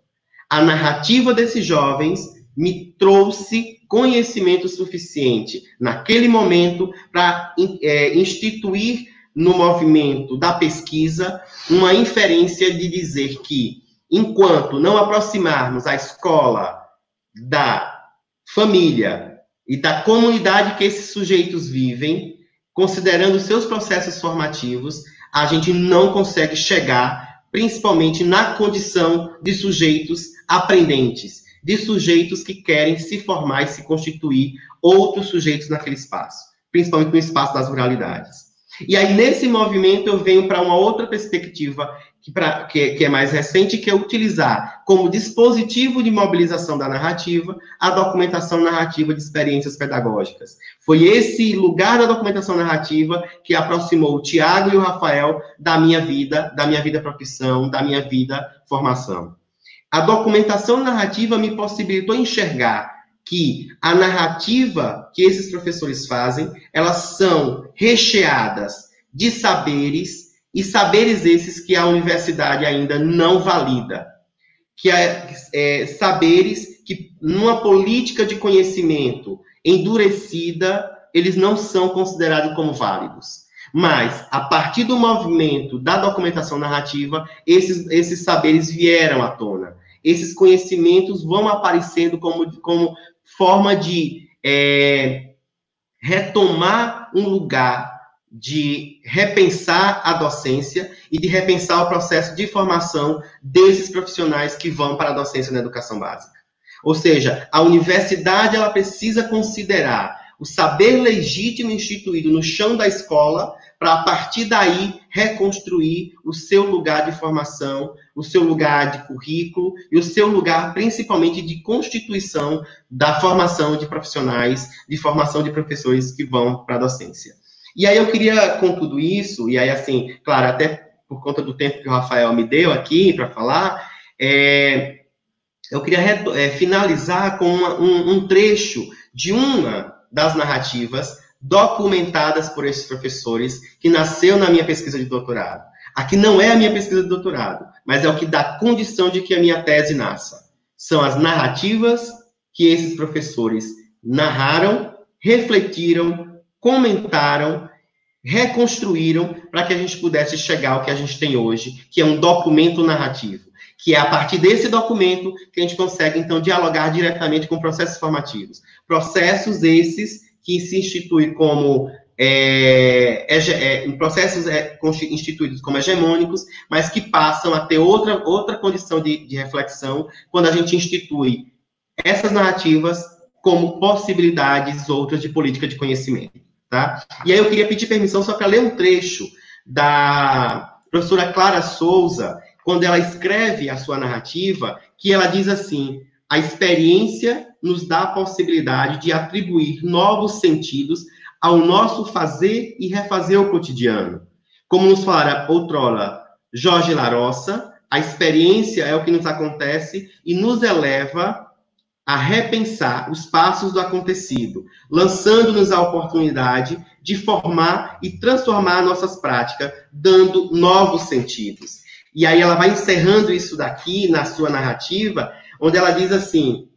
Speaker 2: A narrativa desses jovens me trouxe conhecimento suficiente naquele momento para instituir no movimento da pesquisa uma inferência de dizer que, enquanto não aproximarmos a escola da família e da comunidade que esses sujeitos vivem, considerando seus processos formativos, a gente não consegue chegar, principalmente na condição de sujeitos aprendentes, de sujeitos que querem se formar e se constituir outros sujeitos naquele espaço, principalmente no espaço das ruralidades. E aí, nesse movimento, eu venho para uma outra perspectiva que é mais recente, que é utilizar como dispositivo de mobilização da narrativa a documentação narrativa de experiências pedagógicas. Foi esse lugar da documentação narrativa que aproximou o Tiago e o Rafael da minha vida profissão, da minha vida formação. A documentação narrativa me possibilitou enxergar que a narrativa que esses professores fazem, elas são recheadas de saberes, e saberes esses que a universidade ainda não valida, que saberes que, numa política de conhecimento endurecida, eles não são considerados como válidos. Mas, a partir do movimento da documentação narrativa, esses saberes vieram à tona. Esses conhecimentos vão aparecendo como forma de retomar um lugar de repensar a docência e de repensar o processo de formação desses profissionais que vão para a docência na educação básica. Ou seja, a universidade ela precisa considerar o saber legítimo instituído no chão da escola para, a partir daí, reconstruir o seu lugar de formação, o seu lugar de currículo e o seu lugar, principalmente, de constituição da formação de profissionais, de formação de professores que vão para a docência. E aí eu queria, com tudo isso, e aí, assim, claro, até por conta do tempo que o Rafael me deu aqui para falar, eu queria finalizar com um trecho de uma das narrativas documentadas por esses professores, que nasceu na minha pesquisa de doutorado. Aqui não é a minha pesquisa de doutorado, mas é o que dá condição de que a minha tese nasça. São as narrativas que esses professores narraram, refletiram, comentaram, reconstruíram para que a gente pudesse chegar ao que a gente tem hoje, que é um documento narrativo, que é a partir desse documento que a gente consegue, então, dialogar diretamente com processos formativos. Processos esses que se instituem como processos instituídos como hegemônicos, mas que passam a ter outra condição de reflexão quando a gente institui essas narrativas como possibilidades outras de política de conhecimento. Tá? E aí eu queria pedir permissão só para ler um trecho da professora Clara Souza, quando ela escreve a sua narrativa, que ela diz assim: a experiência nos dá a possibilidade de atribuir novos sentidos ao nosso fazer e refazer o cotidiano. Como nos falara outrora Jorge Larossa, a experiência é o que nos acontece e nos eleva a repensar os passos do acontecido, lançando-nos a oportunidade de formar e transformar nossas práticas, dando novos sentidos. E aí ela vai encerrando isso daqui na sua narrativa, onde ela diz assim: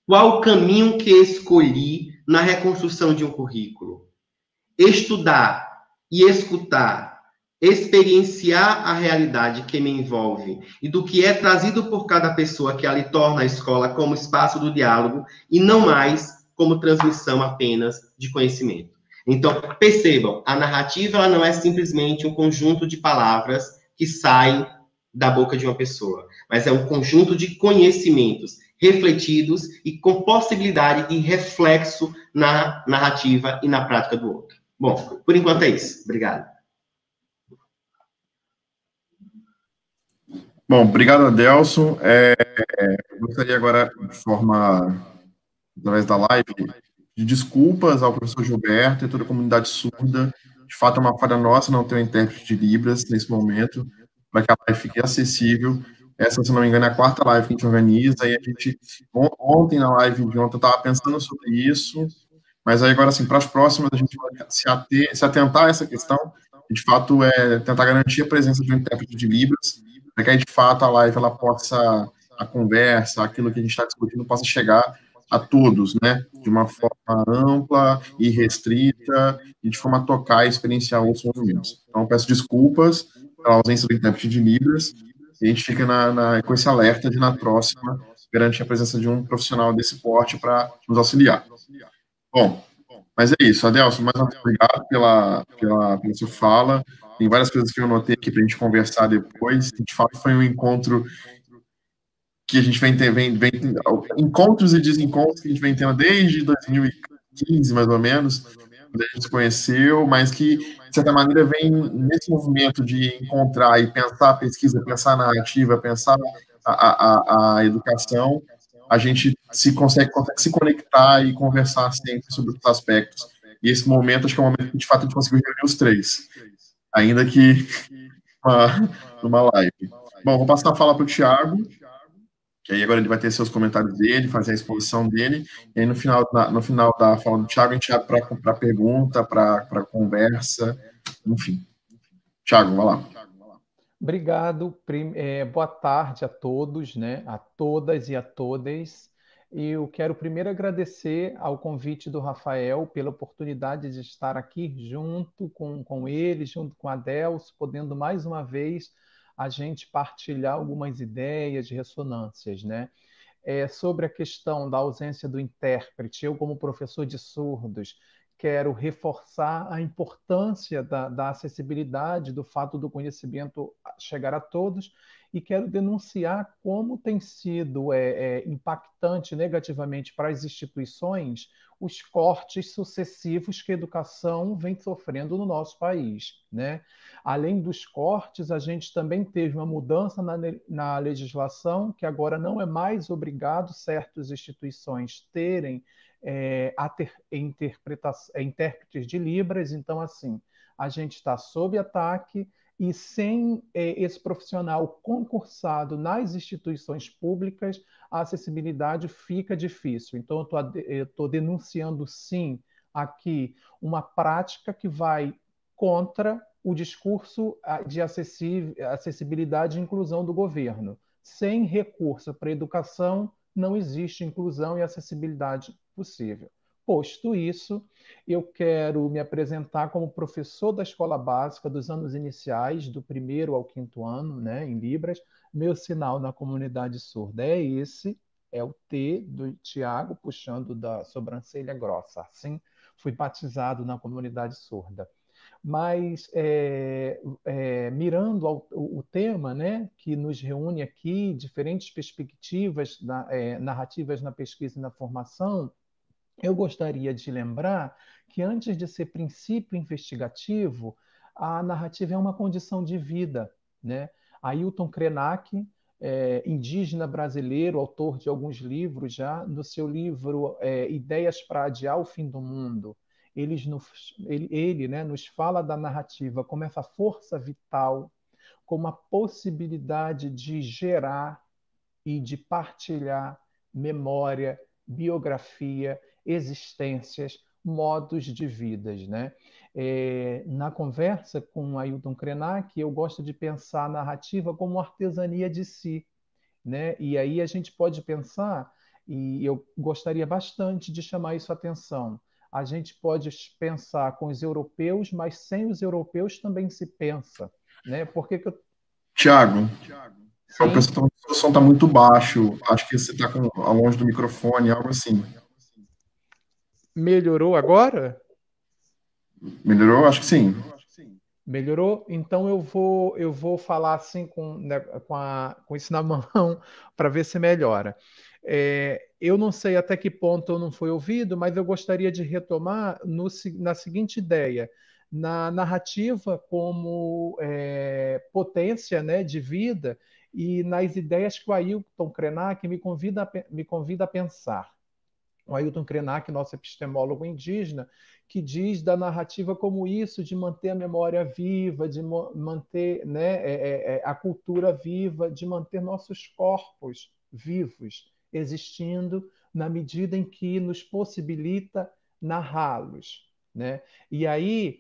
Speaker 2: qual o caminho que escolhi na reconstrução de um currículo? Estudar e escutar, experienciar a realidade que me envolve e do que é trazido por cada pessoa que ali torna a escola como espaço do diálogo e não mais como transmissão apenas de conhecimento. Então, percebam, a narrativa ela não é simplesmente um conjunto de palavras que saem da boca de uma pessoa, mas é um conjunto de conhecimentos refletidos e com possibilidade de reflexo na narrativa e na prática do outro. Bom, por enquanto é isso. Obrigado.
Speaker 1: Bom, obrigado, Adelson. Eu gostaria agora, de forma, através da live, de desculpas ao professor Gilberto e toda a comunidade surda. De fato, é uma falha nossa não ter um intérprete de Libras nesse momento. para que a live fique acessível. Essa, se não me engano, é a quarta live que a gente organiza, e a gente, ontem na live de ontem, eu estava pensando sobre isso, mas aí agora, assim, para as próximas, a gente vai se atentar a essa questão, e de fato, tentar garantir a presença de um intérprete de Libras, para que aí, de fato, a live, ela possa, a conversa, aquilo que a gente está discutindo, possa chegar a todos, né, de uma forma ampla e restrita, e de forma a tocar e experienciar outros movimentos. Então, peço desculpas pela ausência do intérprete de Libras, e a gente fica com esse alerta de, na próxima, garantir a presença de um profissional desse porte para nos auxiliar. Bom, mas é isso, Adelson, mais uma vez obrigado pela sua fala. Tem várias coisas que eu anotei aqui para a gente conversar depois. De fato, foi um encontro que a gente encontros e desencontros que a gente vem tendo desde 2015, mais ou menos, quando a gente se conheceu, mas que, de certa maneira, vem nesse movimento de encontrar e pensar a pesquisa, pensar a narrativa, pensar a educação, a gente consegue se conectar e conversar sempre sobre os aspectos. E esse momento, acho que é um momento que, de fato, a gente conseguiu reunir os três, ainda que numa live. Bom, vou passar a fala para o Thiago, que aí agora ele vai ter seus comentários dele, fazer a exposição dele, e aí no final da fala do Thiago, a gente abre para pergunta, para conversa, enfim. Thiago, vai lá.
Speaker 3: Obrigado. Boa tarde a todos, né? A todas e a todas. Eu quero primeiro agradecer ao convite do Rafael pela oportunidade de estar aqui junto com ele, junto com a Adelso, podendo mais uma vez a gente partilhar algumas ideias, ressonâncias, né? Sobre a questão da ausência do intérprete, eu, como professor de surdos, quero reforçar a importância da acessibilidade, do fato do conhecimento chegar a todos, e quero denunciar como tem sido impactante negativamente para as instituições os cortes sucessivos que a educação vem sofrendo no nosso país, né? Além dos cortes, a gente também teve uma mudança na legislação, que agora não é mais obrigado certas instituições terem intérpretes de Libras. Então, assim, a gente está sob ataque e sem esse profissional concursado nas instituições públicas, a acessibilidade fica difícil. Então, eu estou denunciando, sim, aqui uma prática que vai contra o discurso de acessibilidade e inclusão do governo. Sem recurso para a educação, não existe inclusão e acessibilidade possível. Posto isso, eu quero me apresentar como professor da escola básica dos anos iniciais, do primeiro ao quinto ano, né, em Libras. Meu sinal na comunidade surda é esse, é o T do Tiago, puxando da sobrancelha grossa. Assim, fui batizado na comunidade surda. Mas, mirando o tema, né, que nos reúne aqui, diferentes perspectivas narrativas na pesquisa e na formação, eu gostaria de lembrar que, antes de ser princípio investigativo, a narrativa é uma condição de vida, né? Ailton Krenak, indígena brasileiro, autor de alguns livros já, no seu livro Ideias para Adiar o Fim do Mundo, ele, né, nos fala da narrativa como essa força vital, como a possibilidade de gerar e de partilhar memória, biografia, existências, modos de vidas, né? Na conversa com Ailton Krenak, eu gosto de pensar a narrativa como artesania de si, né? E aí a gente pode pensar, e eu gostaria bastante de chamar isso a atenção, a gente pode pensar com os europeus, mas sem os europeus também se pensa, né?
Speaker 1: Tiago, eu penso que o som está muito baixo. Acho que você está longe do microfone, algo assim.
Speaker 3: Melhorou agora?
Speaker 1: Melhorou? Acho que sim.
Speaker 3: Melhorou? Então eu vou falar assim né, com isso na mão para ver se melhora. Eu não sei até que ponto eu não fui ouvido, mas eu gostaria de retomar na seguinte ideia: na narrativa como potência, né, de vida, e nas ideias que o Ailton Krenak me convida a pensar. O Ailton Krenak, nosso epistemólogo indígena, que diz da narrativa como isso, de manter a memória viva, de manter, né, a cultura viva, de manter nossos corpos vivos, existindo na medida em que nos possibilita narrá-los, né? E aí,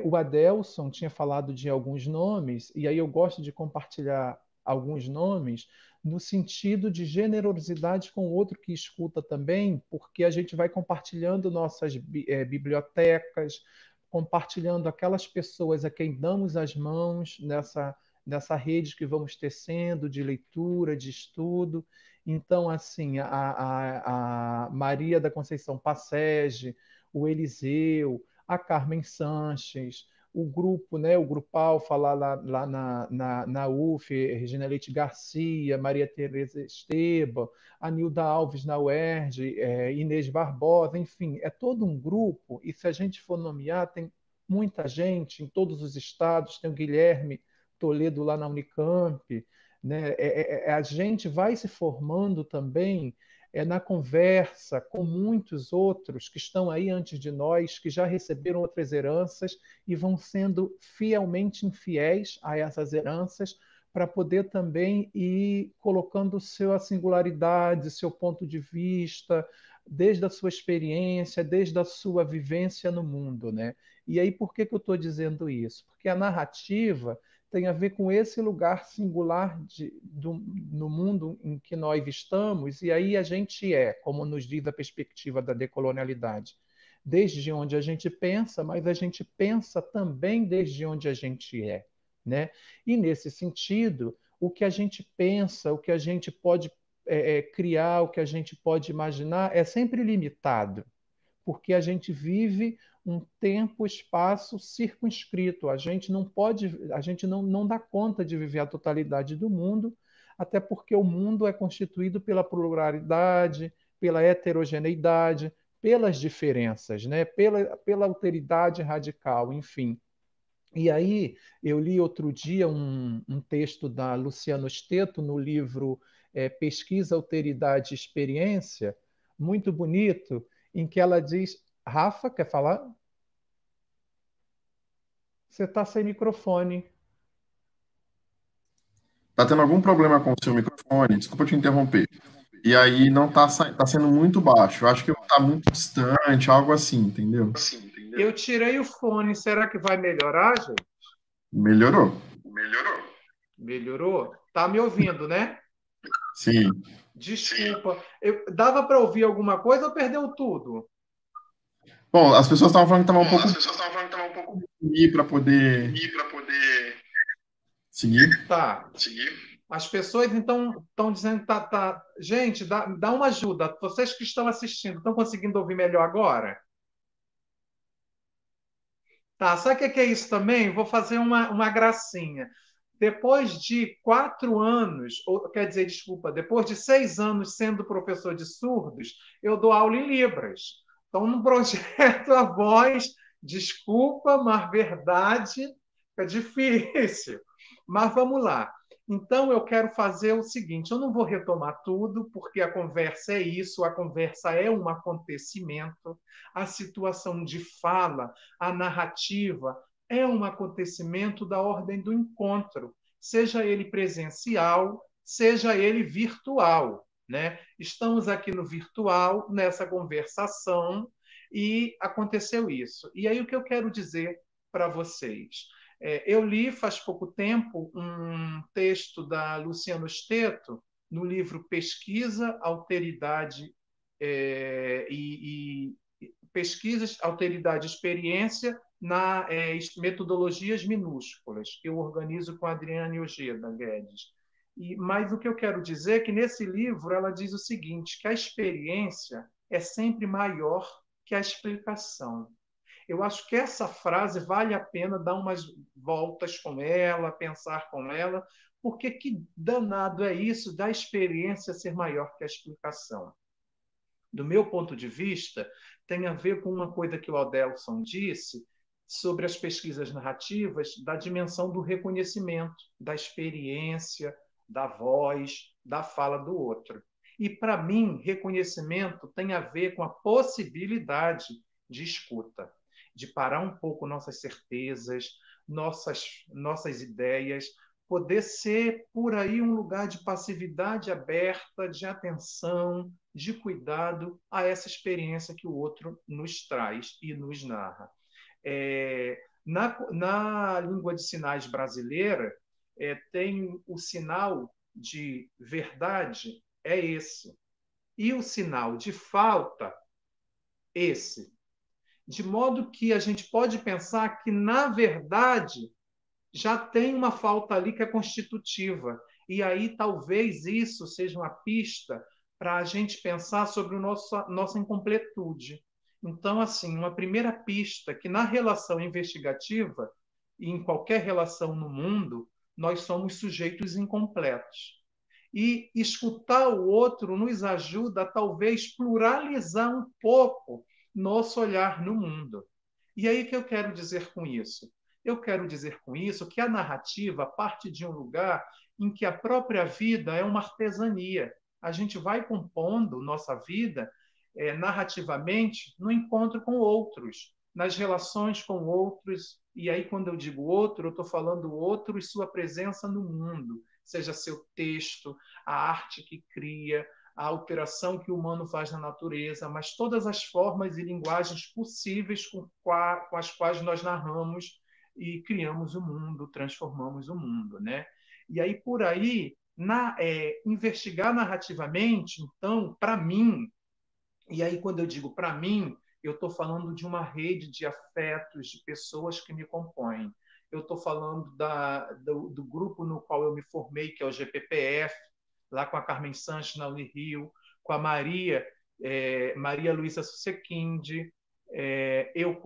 Speaker 3: o Adelson tinha falado de alguns nomes, e aí eu gosto de compartilhar alguns nomes no sentido de generosidade com o outro que escuta também, porque a gente vai compartilhando nossas bibliotecas, compartilhando aquelas pessoas a quem damos as mãos nessa rede que vamos tecendo de leitura, de estudo. Então, assim, a Maria da Conceição Passege, o Eliseu, a Carmen Sanches, o grupo, né, o Grupal, falar lá na UF, Regina Leite Garcia, Maria Tereza Esteban, a Nilda Alves na UERJ, Inês Barbosa, enfim, é todo um grupo, e se a gente for nomear, tem muita gente em todos os estados, tem o Guilherme Toledo lá na Unicamp, né? A gente vai se formando também na conversa com muitos outros que estão aí antes de nós, que já receberam outras heranças e vão sendo fielmente infiéis a essas heranças para poder também ir colocando sua singularidade, seu ponto de vista, desde a sua experiência, desde a sua vivência no mundo, né? E aí por que eu estou dizendo isso? Porque a narrativa tem a ver com esse lugar singular no mundo em que nós estamos, e aí a gente como nos diz a perspectiva da decolonialidade, desde onde a gente pensa, mas a gente pensa também desde onde a gente né? E nesse sentido, o que a gente pensa, o que a gente pode criar, o que a gente pode imaginar é sempre limitado, porque a gente vive um tempo, espaço circunscrito. A gente não pode, a gente não dá conta de viver a totalidade do mundo, até porque o mundo é constituído pela pluralidade, pela heterogeneidade, pelas diferenças, né? pela alteridade radical, enfim. E aí, eu li outro dia um texto da Luciana Osteto no livro Pesquisa, Alteridade e Experiência, muito bonito, em que ela diz. Rafa, quer falar? Você está sem microfone.
Speaker 1: Tá tendo algum problema com o seu microfone? Desculpa te interromper. E aí não tá sendo muito baixo. Eu acho que tá muito distante, algo assim, entendeu?
Speaker 3: Eu tirei o fone. Será que vai melhorar, gente?
Speaker 1: Melhorou.
Speaker 3: Melhorou? Tá me ouvindo, né?
Speaker 1: Sim.
Speaker 3: Desculpa. Dava para ouvir alguma coisa ou perdeu tudo?
Speaker 1: Bom, as pessoas estavam falando que estava um pouco ruim para poder seguir.
Speaker 3: Tá. As pessoas então estão dizendo que tá. Gente, dá uma ajuda. Vocês que estão assistindo, estão conseguindo ouvir melhor agora? Tá, sabe o que é isso também? Vou fazer uma gracinha. Depois de 4 anos, ou quer dizer, desculpa, depois de 6 anos sendo professor de surdos, eu dou aula em Libras. Então, no projeto A Voz, desculpa, mas verdade é difícil. Mas vamos lá. Então, eu quero fazer o seguinte: eu não vou retomar tudo, porque a conversa é isso, a conversa é um acontecimento, a situação de fala, a narrativa, é um acontecimento da ordem do encontro, seja ele presencial, seja ele virtual, né? Estamos aqui no virtual, nessa conversação, e aconteceu isso. E aí o que eu quero dizer para vocês? Eu li faz pouco tempo um texto da Luciana Osteto no livro Pesquisa, Alteridade e Pesquisas, Alteridade e Experiência na metodologias minúsculas, que eu organizo com a Adriane Ojeda Guedes. Mas o que eu quero dizer é que nesse livro ela diz o seguinte, que a experiência é sempre maior que a explicação. Eu acho que essa frase vale a pena dar umas voltas com ela, pensar com ela, porque que danado é isso da experiência ser maior que a explicação. Do meu ponto de vista, tem a ver com uma coisa que o Adelson disse sobre as pesquisas narrativas, da dimensão do reconhecimento, da experiência, da voz, da fala do outro. E, para mim, reconhecimento tem a ver com a possibilidade de escuta, de parar um pouco nossas certezas, nossas ideias, poder ser por aí um lugar de passividade aberta, de atenção, de cuidado a essa experiência que o outro nos traz e nos narra. Na língua de sinais brasileira, tem o sinal de verdade, é esse. E o sinal de falta, esse. De modo que a gente pode pensar que, na verdade, já tem uma falta ali que é constitutiva. E aí talvez isso seja uma pista para a gente pensar sobre nossa incompletude. Então, assim, uma primeira pista que na relação investigativa e em qualquer relação no mundo, nós somos sujeitos incompletos. E escutar o outro nos ajuda a talvez pluralizar um pouco nosso olhar no mundo. E aí o que eu quero dizer com isso? Eu quero dizer com isso que a narrativa parte de um lugar em que a própria vida é uma artesania. A gente vai compondo nossa vida narrativamente no encontro com outros, nas relações com outros. E aí, quando eu digo outro, eu estou falando outro e sua presença no mundo, seja seu texto, a arte que cria, a alteração que o humano faz na natureza, mas todas as formas e linguagens possíveis com as quais nós narramos e criamos o mundo, transformamos o mundo, né? E aí, por aí, investigar narrativamente, então, para mim, e aí quando eu digo para mim, eu estou falando de uma rede de afetos, de pessoas que me compõem. Eu estou falando do grupo no qual eu me formei, que é o GPPF, lá com a Carmen Sanches na Unirio, com a Maria Luísa Susequinde. Eu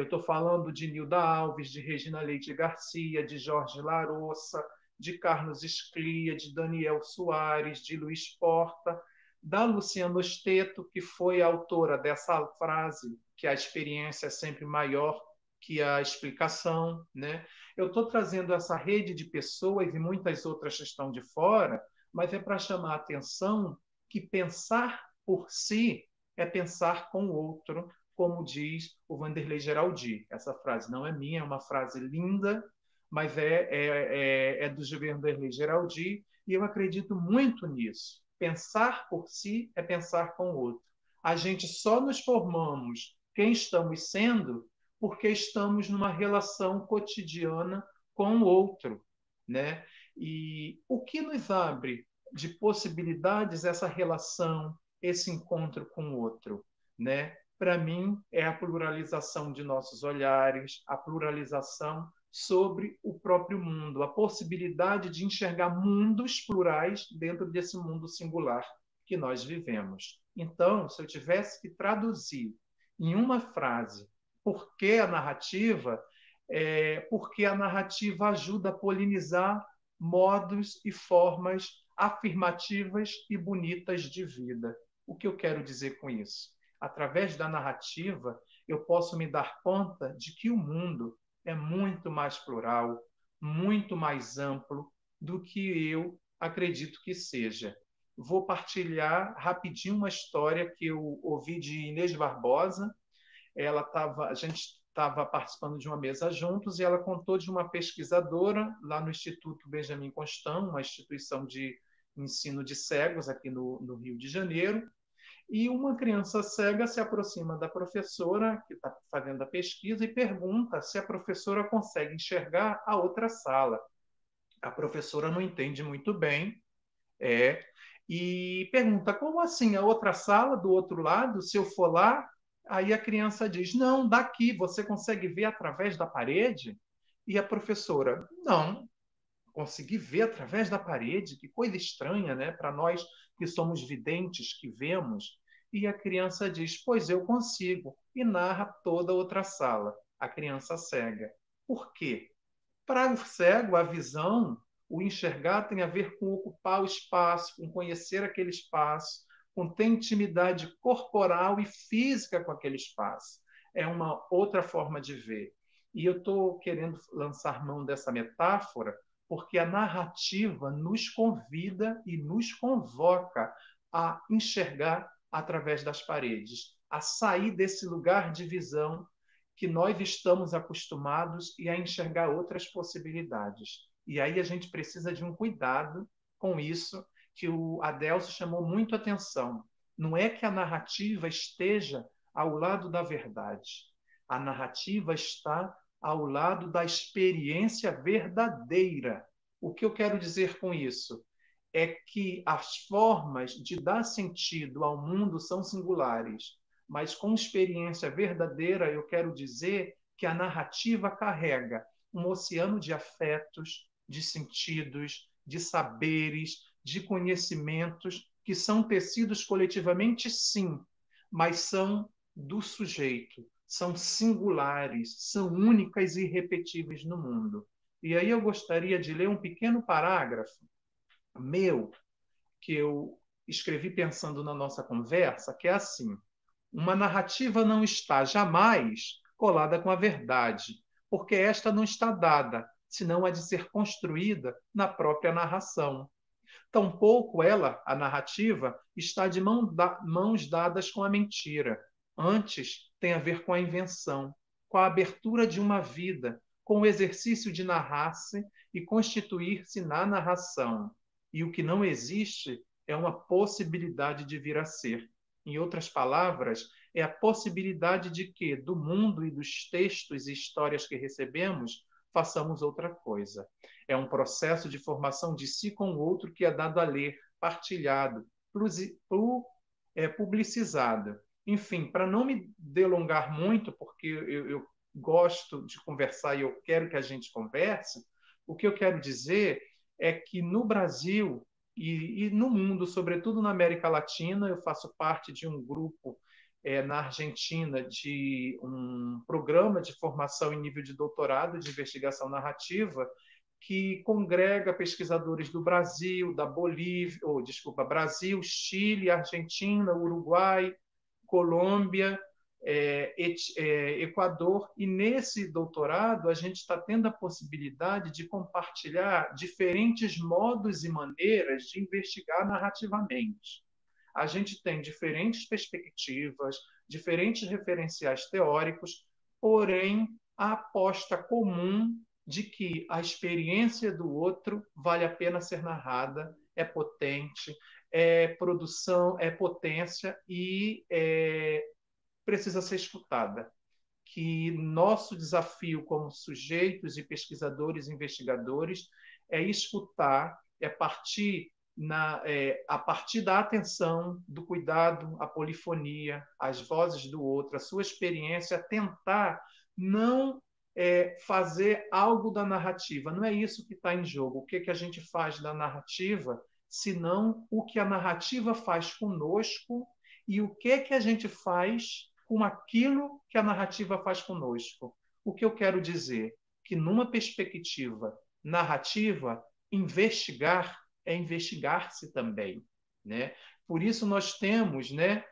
Speaker 3: estou falando de Nilda Alves, de Regina Leite Garcia, de Jorge Larossa, de Carlos Sclia, de Daniel Soares, de Luiz Porta, da Luciana Osteto, que foi a autora dessa frase, que a experiência é sempre maior que a explicação, né? Eu estou trazendo essa rede de pessoas e muitas outras que estão de fora, mas é para chamar a atenção que pensar por si é pensar com o outro, como diz o Vanderlei Geraldi. Essa frase não é minha, é uma frase linda, mas é do Vanderlei Geraldi, e eu acredito muito nisso. Pensar por si é pensar com o outro. A gente só nos formamos quem estamos sendo porque estamos numa relação cotidiana com o outro, né? E o que nos abre de possibilidades essa relação, esse encontro com o outro, né? Para mim, é a pluralização de nossos olhares, a pluralização sobre o próprio mundo, a possibilidade de enxergar mundos plurais dentro desse mundo singular que nós vivemos. Então, se eu tivesse que traduzir em uma frase por que a narrativa, porque a narrativa ajuda a polinizar modos e formas afirmativas e bonitas de vida. O que eu quero dizer com isso? Através da narrativa, eu posso me dar conta de que o mundo é muito mais plural, muito mais amplo do que eu acredito que seja. Vou partilhar rapidinho uma história que eu ouvi de Inês Barbosa. A gente estava participando de uma mesa juntos e ela contou de uma pesquisadora lá no Instituto Benjamin Constant, uma instituição de ensino de cegos aqui no Rio de Janeiro. E uma criança cega se aproxima da professora que está fazendo a pesquisa e pergunta se a professora consegue enxergar a outra sala. A professora não entende muito bem, e pergunta: como assim a outra sala do outro lado? Se eu for lá, aí a criança diz: não, daqui você consegue ver através da parede? E a professora: não, conseguir ver através da parede, que coisa estranha, né? Para nós que somos videntes, que vemos. E a criança diz: pois eu consigo, e narra toda a outra sala, a criança cega. Por quê? Para o cego, a visão, o enxergar tem a ver com ocupar o espaço, com conhecer aquele espaço, com ter intimidade corporal e física com aquele espaço. É uma outra forma de ver. E eu estou querendo lançar mão dessa metáfora porque a narrativa nos convida e nos convoca a enxergar através das paredes. a sair desse lugar de visão que nós estamos acostumados e a enxergar outras possibilidades. E aí a gente precisa de um cuidado com isso, que o Adelso chamou muito atenção. Não é que a narrativa esteja ao lado da verdade. A narrativa está ao lado da experiência verdadeira. O que eu quero dizer com isso? É que as formas de dar sentido ao mundo são singulares, mas com experiência verdadeira eu quero dizer que a narrativa carrega um oceano de afetos, de sentidos, de saberes, de conhecimentos que são tecidos coletivamente, sim, mas são do sujeito, são singulares, são únicas e irrepetíveis no mundo. E aí eu gostaria de ler um pequeno parágrafo meu que eu escrevi pensando na nossa conversa, que é assim: uma narrativa não está jamais colada com a verdade, porque esta não está dada, senão a de ser construída na própria narração. Tampouco ela, a narrativa, está de mãos dadas com a mentira. Antes, tem a ver com a invenção, com a abertura de uma vida, com o exercício de narrar-se e constituir-se na narração. E o que não existe é uma possibilidade de vir a ser. Em outras palavras, é a possibilidade de que, do mundo e dos textos e histórias que recebemos, façamos outra coisa. É um processo de formação de si com o outro que é dado a ler, partilhado, publicizado. Enfim, para não me delongar muito, porque eu gosto de conversar e eu quero que a gente converse, o que eu quero dizer é que no Brasil e no mundo, sobretudo na América Latina, eu faço parte de um grupo na Argentina de um programa de formação em nível de doutorado de investigação narrativa que congrega pesquisadores do Brasil, da Bolívia, Brasil, Chile, Argentina, Uruguai, Colômbia, Equador, e nesse doutorado a gente está tendo a possibilidade de compartilhar diferentes modos e maneiras de investigar narrativamente. A gente tem diferentes perspectivas, diferentes referenciais teóricos, porém a aposta comum de que a experiência do outro vale a pena ser narrada, é potente, é produção, é potência e precisa ser escutada. Que nosso desafio como sujeitos e pesquisadores e investigadores é escutar, é partir a partir da atenção, do cuidado, a polifonia, as vozes do outro, a sua experiência, tentar não fazer algo da narrativa. Não é isso que está em jogo. O que a gente faz da narrativa, senão o que a narrativa faz conosco e o que a gente faz com aquilo que a narrativa faz conosco. O que eu quero dizer? Que numa perspectiva narrativa, investigar é investigar-se também, né? Por isso nós temos, né,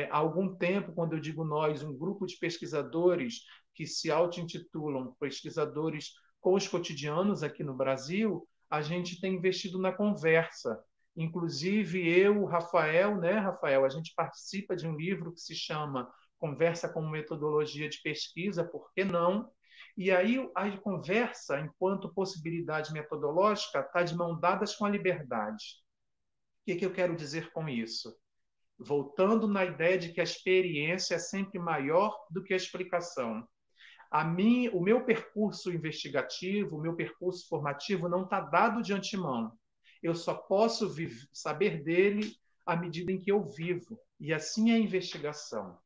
Speaker 3: há algum tempo, quando eu digo nós, um grupo de pesquisadores que se auto-intitulam pesquisadores com os cotidianos aqui no Brasil, a gente tem investido na conversa. Inclusive eu, o Rafael, né, Rafael, a gente participa de um livro que se chama Conversa como Metodologia de Pesquisa, por que não? E aí a conversa, enquanto possibilidade metodológica, está de mão dadas com a liberdade. O que eu quero dizer com isso? Voltando na ideia de que a experiência é sempre maior do que a explicação. O meu percurso investigativo, o meu percurso formativo não está dado de antemão. Eu só posso saber dele à medida em que eu vivo. E assim é a investigação.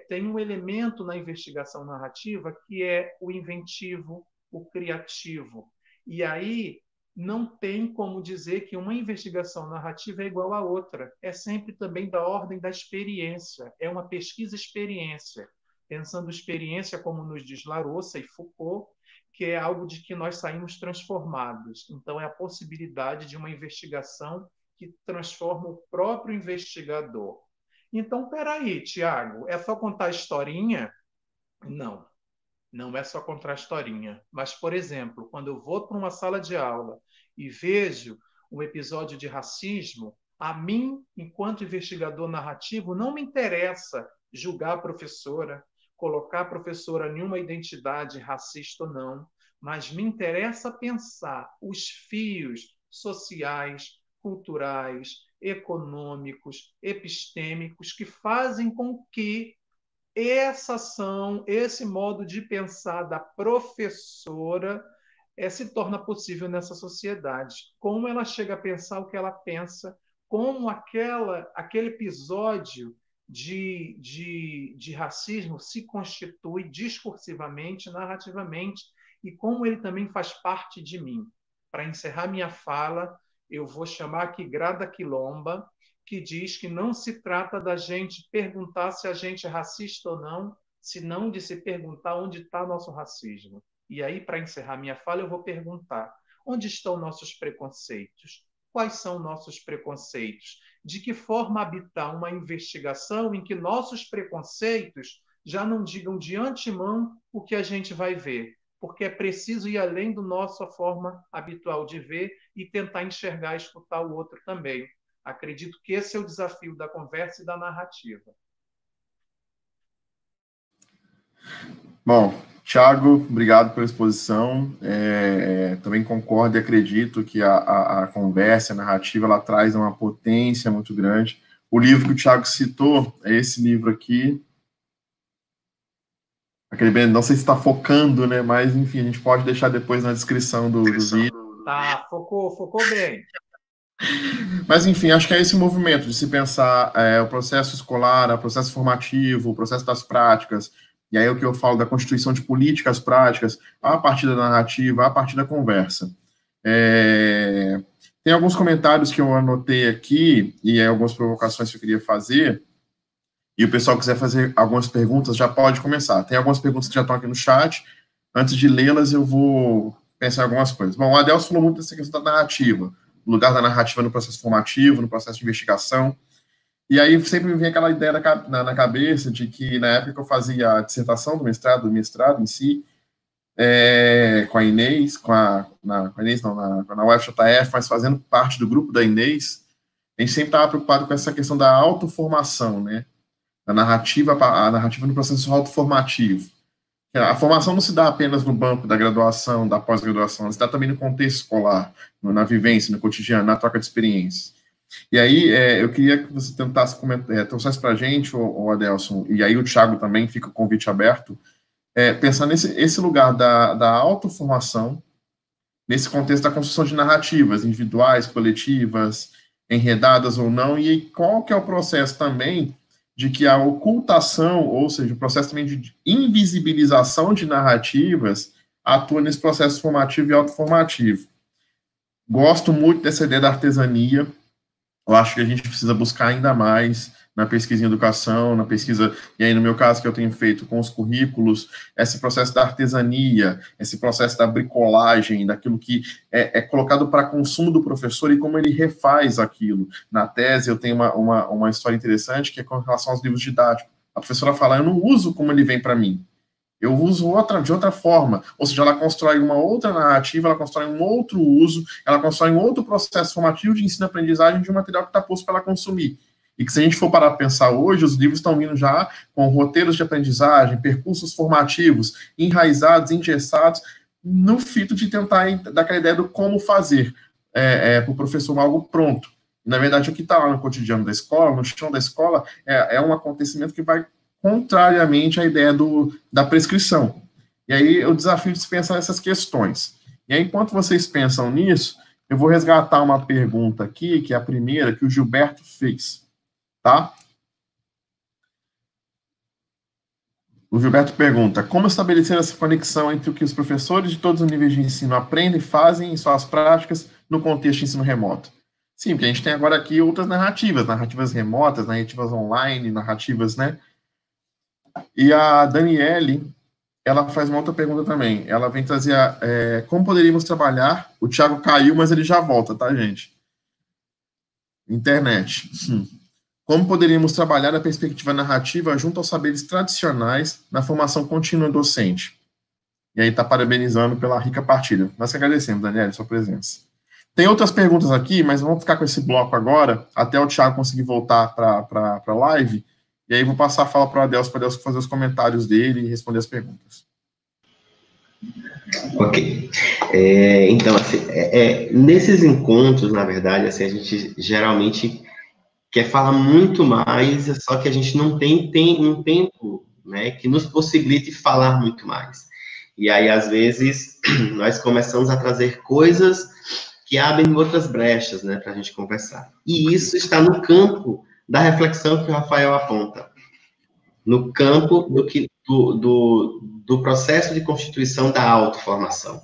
Speaker 3: Tem um elemento na investigação narrativa que é o inventivo, o criativo. E aí não tem como dizer que uma investigação narrativa é igual a outra. É sempre também da ordem da experiência. É uma pesquisa-experiência. Pensando experiência, como nos diz Larousse e Foucault, que é algo de que nós saímos transformados. Então, é a possibilidade de uma investigação que transforma o próprio investigador. Então, peraí, Tiago, é só contar historinha? Não, não é só contar historinha. Mas, por exemplo, quando eu vou para uma sala de aula e vejo um episódio de racismo, A mim, enquanto investigador narrativo, não me interessa julgar a professora, colocar a professora em uma identidade racista ou não, mas me interessa pensar os fios sociais, culturais, econômicos, epistêmicos que fazem com que essa ação, esse modo de pensar da professora se torna possível nessa sociedade. Como ela chega a pensar o que ela pensa, como aquele episódio de racismo se constitui discursivamente, narrativamente, e como ele também faz parte de mim. Para encerrar minha fala, eu vou chamar aqui Grada Quilomba, que diz que não se trata da gente perguntar se a gente é racista ou não, senão de se perguntar onde está nosso racismo. E aí, para encerrar minha fala, eu vou perguntar: onde estão nossos preconceitos? Quais são nossos preconceitos? De que forma habitar uma investigação em que nossos preconceitos já não digam de antemão o que a gente vai ver? Porque é preciso ir além da nossa forma habitual de ver e tentar enxergar e escutar o outro também. Acredito que esse é o desafio da conversa e da narrativa.
Speaker 1: Bom, Thiago, obrigado pela exposição. Também concordo e acredito que a conversa, a narrativa, ela traz uma potência muito grande. O livro que o Thiago citou é esse livro aqui. Não sei se está focando, né? Mas, enfim, a gente pode deixar depois na descrição do vídeo.
Speaker 3: Tá, focou bem.
Speaker 1: Mas, enfim, acho que é esse movimento de se pensar o processo escolar, o processo formativo, o processo das práticas, e aí o que eu falo da constituição de políticas práticas, a partir da narrativa, a partir da conversa. Tem alguns comentários que eu anotei aqui, e algumas provocações que eu queria fazer, e o pessoal quiser fazer algumas perguntas, já pode começar. Tem algumas perguntas que já estão aqui no chat, antes de lê-las eu vou pensar em algumas coisas. Bom, o Adelso falou muito dessa questão da narrativa, o lugar da narrativa no processo formativo, no processo de investigação. E aí sempre me vem aquela ideia na cabeça de que, na época que eu fazia a dissertação do mestrado em si, com a Inês, na UFJF, mas fazendo parte do grupo da Inês, a gente sempre estava preocupado com essa questão da autoformação, né? A narrativa no processo autoformativo. A formação não se dá apenas no banco da graduação, da pós-graduação, ela se dá também no contexto escolar, na vivência, no cotidiano, na troca de experiências. E aí, eu queria que você tentasse trouxesse para a gente, o Adelson, e aí o Thiago também, fica o convite aberto, pensar esse lugar da autoformação, nesse contexto da construção de narrativas individuais, coletivas, enredadas ou não, e qual que é o processo também de que a ocultação, ou seja, o processo também de invisibilização de narrativas atua nesse processo formativo e autoformativo. Gosto muito dessa ideia da artesania. Eu acho que a gente precisa buscar ainda mais na pesquisa em educação, na pesquisa, e aí no meu caso que eu tenho feito com os currículos, esse processo da artesania, esse processo da bricolagem, daquilo que é colocado para consumo do professor e como ele refaz aquilo. Na tese eu tenho uma história interessante que é com relação aos livros didáticos. A professora fala, eu não uso como ele vem para mim, eu uso de outra forma, ou seja, ela constrói uma outra narrativa, ela constrói um outro uso, ela constrói um outro processo formativo de ensino-aprendizagem de um material que está posto para ela consumir. E que se a gente for parar para pensar hoje, os livros estão vindo já com roteiros de aprendizagem, percursos formativos, enraizados, engessados, no fito de tentar dar aquela ideia do como fazer para o professor algo pronto. Na verdade, o que está lá no cotidiano da escola, no chão da escola, é um acontecimento que vai contrariamente à ideia da prescrição. E aí, o desafio de se pensar nessas questões. E aí, enquanto vocês pensam nisso, eu vou resgatar uma pergunta aqui, que é a primeira, que o Gilberto fez, tá? O Gilberto pergunta, como estabelecer essa conexão entre o que os professores de todos os níveis de ensino aprendem e fazem em suas práticas no contexto de ensino remoto? Sim, porque a gente tem agora aqui outras narrativas remotas, narrativas online, narrativas, né? E a Daniele, ela faz uma outra pergunta também. Ela vem trazer como poderíamos trabalhar... O Thiago caiu, mas ele já volta, tá, gente? Internet. Como poderíamos trabalhar a perspectiva narrativa junto aos saberes tradicionais na formação contínua docente? E aí está parabenizando pela rica partilha. Nós que agradecemos, Daniele, sua presença. Tem outras perguntas aqui, mas vamos ficar com esse bloco agora, até o Thiago conseguir voltar para a live, e aí vou passar a fala para o Adelso fazer os comentários dele e responder as perguntas.
Speaker 2: Ok. Então, assim, nesses encontros, na verdade, assim, a gente geralmente quer falar muito mais, só que a gente não tem um tempo, né, que nos possibilite falar muito mais. E aí, às vezes, nós começamos a trazer coisas que abrem outras brechas, né, para a gente conversar. E isso está no campo da reflexão que o Rafael aponta, no campo do processo de constituição da autoformação,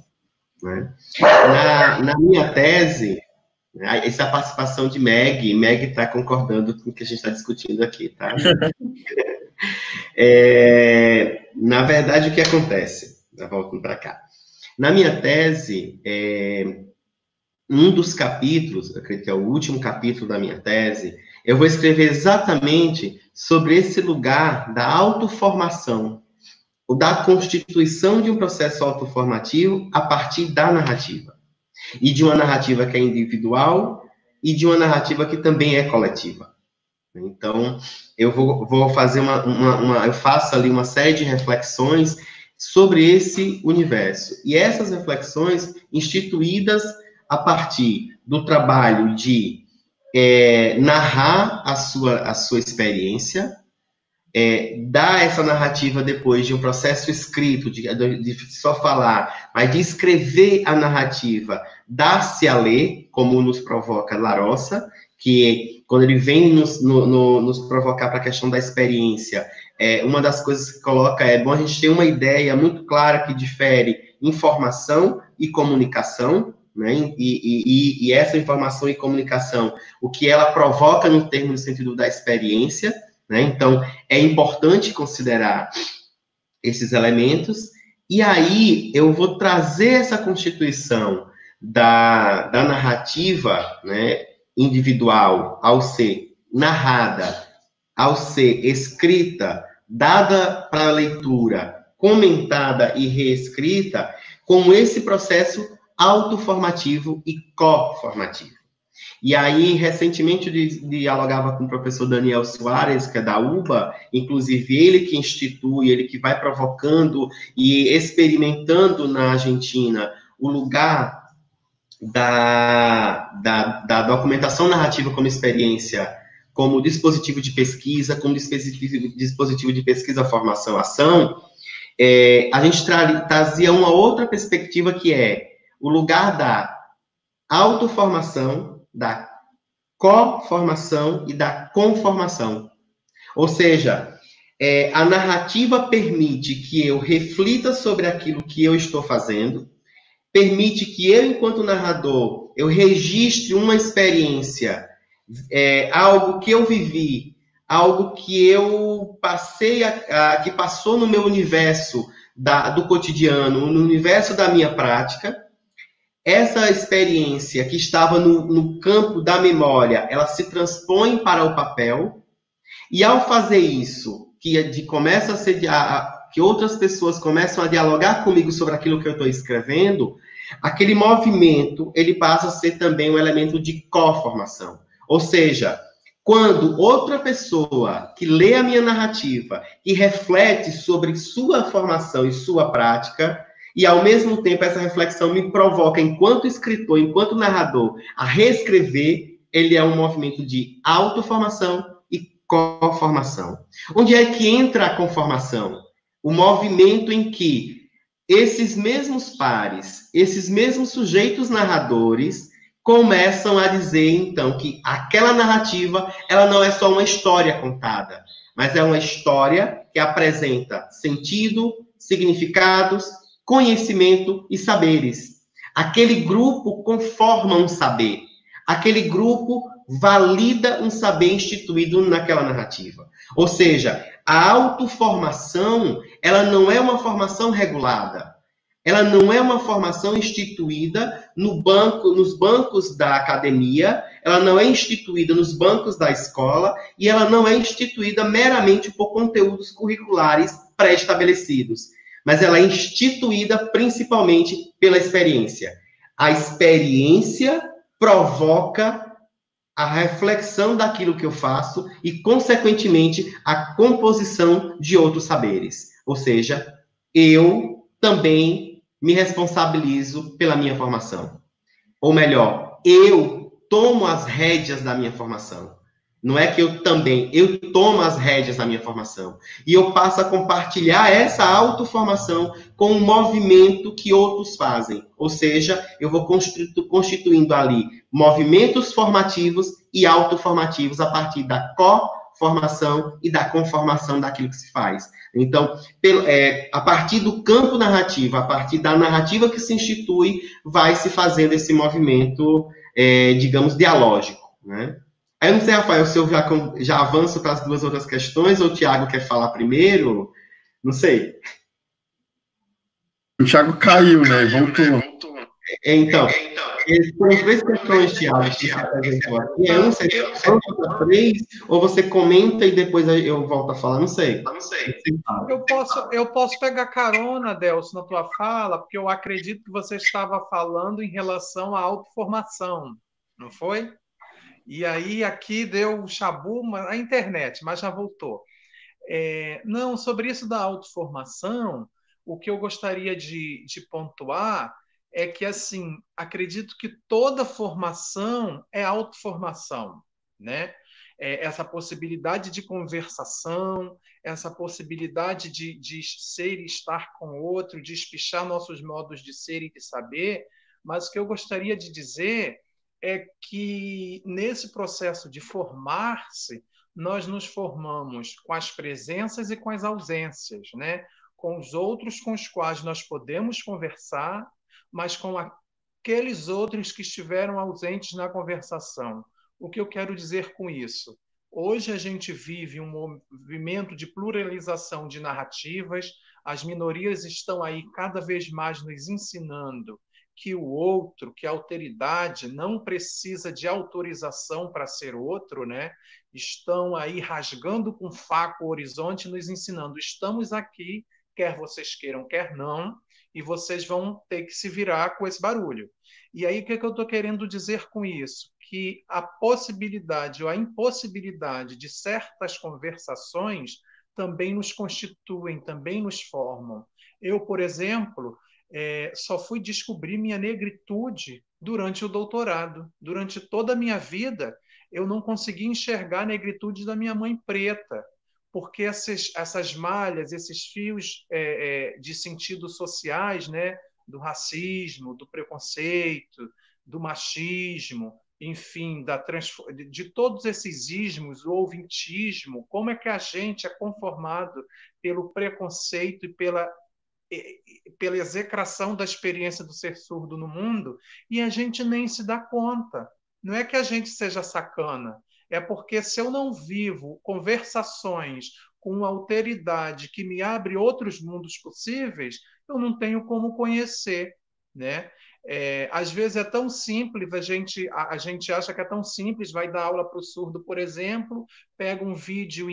Speaker 2: né? Na minha tese, essa é a participação de Meg está concordando com o que a gente está discutindo aqui, tá? Na verdade, o que acontece? Voltando para cá. Na minha tese, um dos capítulos, eu acredito que é o último capítulo da minha tese, eu vou escrever exatamente sobre esse lugar da autoformação, ou da constituição de um processo autoformativo a partir da narrativa. E de uma narrativa que é individual e de uma narrativa que também é coletiva. Então, eu vou fazer eu faço ali uma série de reflexões sobre esse universo. E essas reflexões instituídas a partir do trabalho de narrar a sua experiência, dar essa narrativa depois de um processo escrito, de só falar, mas de escrever a narrativa, dar-se a ler, como nos provoca Larossa, que quando ele vem nos provocar para a questão da experiência, uma das coisas que coloca bom a gente ter uma ideia muito clara que difere informação e comunicação, né? E essa informação e comunicação, o que ela provoca no termo no sentido da experiência, né? Então, é importante considerar esses elementos, e aí eu vou trazer essa constituição da narrativa, né, individual, ao ser narrada, ao ser escrita, dada para a leitura, comentada e reescrita, como esse processo autoformativo e coformativo. E aí, recentemente, eu dialogava com o professor Daniel Soares, que é da UBA, inclusive ele que institui, ele que vai provocando e experimentando na Argentina o lugar da documentação narrativa como experiência, como dispositivo de pesquisa, como dispositivo de pesquisa, formação, ação. A gente trazia uma outra perspectiva que é o lugar da autoformação, da coformação e da conformação. Ou seja, a narrativa permite que eu reflita sobre aquilo que eu estou fazendo, permite que eu, enquanto narrador, eu registre uma experiência, algo que eu vivi, algo que eu passei, que passou no meu universo do cotidiano, no universo da minha prática. Essa experiência que estava no campo da memória, ela se transpõe para o papel, e ao fazer isso, que outras pessoas começam a dialogar comigo sobre aquilo que eu estou escrevendo, aquele movimento, ele passa a ser também um elemento de coformação. Ou seja, quando outra pessoa que lê a minha narrativa e reflete sobre sua formação e sua prática, e, ao mesmo tempo, essa reflexão me provoca, enquanto escritor, enquanto narrador, a reescrever, ele é um movimento de autoformação e coformação. Onde é que entra a conformação? O movimento em que esses mesmos pares, esses mesmos sujeitos narradores, começam a dizer, então, que aquela narrativa, ela não é só uma história contada, mas é uma história que apresenta sentido, significados, conhecimento e saberes. Aquele grupo conforma um saber. Aquele grupo valida um saber instituído naquela narrativa. Ou seja, a autoformação, ela não é uma formação regulada. Ela não é uma formação instituída nos bancos da academia, ela não é instituída nos bancos da escola, e ela não é instituída meramente por conteúdos curriculares pré-estabelecidos. Mas ela é instituída principalmente pela experiência. A experiência provoca a reflexão daquilo que eu faço e, consequentemente, a composição de outros saberes. Ou seja, eu também me responsabilizo pela minha formação. Ou melhor, eu tomo as rédeas da minha formação. Não é que eu tomo as rédeas da minha formação. E eu passo a compartilhar essa autoformação com um movimento que outros fazem. Ou seja, eu vou constituindo ali movimentos formativos e autoformativos a partir da co-formação e da conformação daquilo que se faz. Então, a partir do campo narrativo, a partir da narrativa que se institui, vai se fazendo esse movimento, digamos, dialógico, né? Aí eu não sei, Rafael, se eu já avanço para as duas outras questões, ou o Tiago quer falar primeiro? Não sei.
Speaker 1: O Thiago caiu, né? Voltou.
Speaker 2: Então, foram três questões, Tiago, que você apresentou aqui. Eu não sei se eu para três, ou você comenta e depois eu volto a falar, não sei.
Speaker 3: Eu posso pegar carona, Delcio, na tua fala, porque eu acredito que você estava falando em relação à autoformação, não foi? E aí aqui deu um chabu, a internet, mas já voltou. Não, sobre isso da autoformação, o que eu gostaria de pontuar é que, assim, acredito que toda formação é autoformação, né? Essa possibilidade de conversação, essa possibilidade de ser e estar com o outro, de espichar nossos modos de ser e de saber, mas o que eu gostaria de dizer é que, nesse processo de formar-se, nós nos formamos com as presenças e com as ausências, né? Com os outros com os quais nós podemos conversar, mas com aqueles outros que estiveram ausentes na conversação. O que eu quero dizer com isso? Hoje a gente vive um movimento de pluralização de narrativas, as minorias estão aí cada vez mais nos ensinando que o outro, que a alteridade não precisa de autorização para ser outro, né? Estão aí rasgando com faca o horizonte, nos ensinando, estamos aqui, quer vocês queiram, quer não, e vocês vão ter que se virar com esse barulho. E aí, o que eu estou querendo dizer com isso? Que a possibilidade ou a impossibilidade de certas conversações também nos constituem, também nos formam. Eu, por exemplo, só fui descobrir minha negritude durante o doutorado. Durante toda a minha vida, eu não consegui enxergar a negritude da minha mãe preta, porque essas malhas, esses fios de sentidos sociais, né, do racismo, do preconceito, do machismo, enfim, de todos esses ismos, o ouvintismo, como é que a gente é conformado pelo preconceito e pela execração da experiência do ser surdo no mundo, e a gente nem se dá conta. Não é que a gente seja sacana, é porque se eu não vivo conversações com alteridade que me abre outros mundos possíveis, eu não tenho como conhecer, né? Às vezes é tão simples, a gente acha que é tão simples, vai dar aula para o surdo, por exemplo, pega um vídeo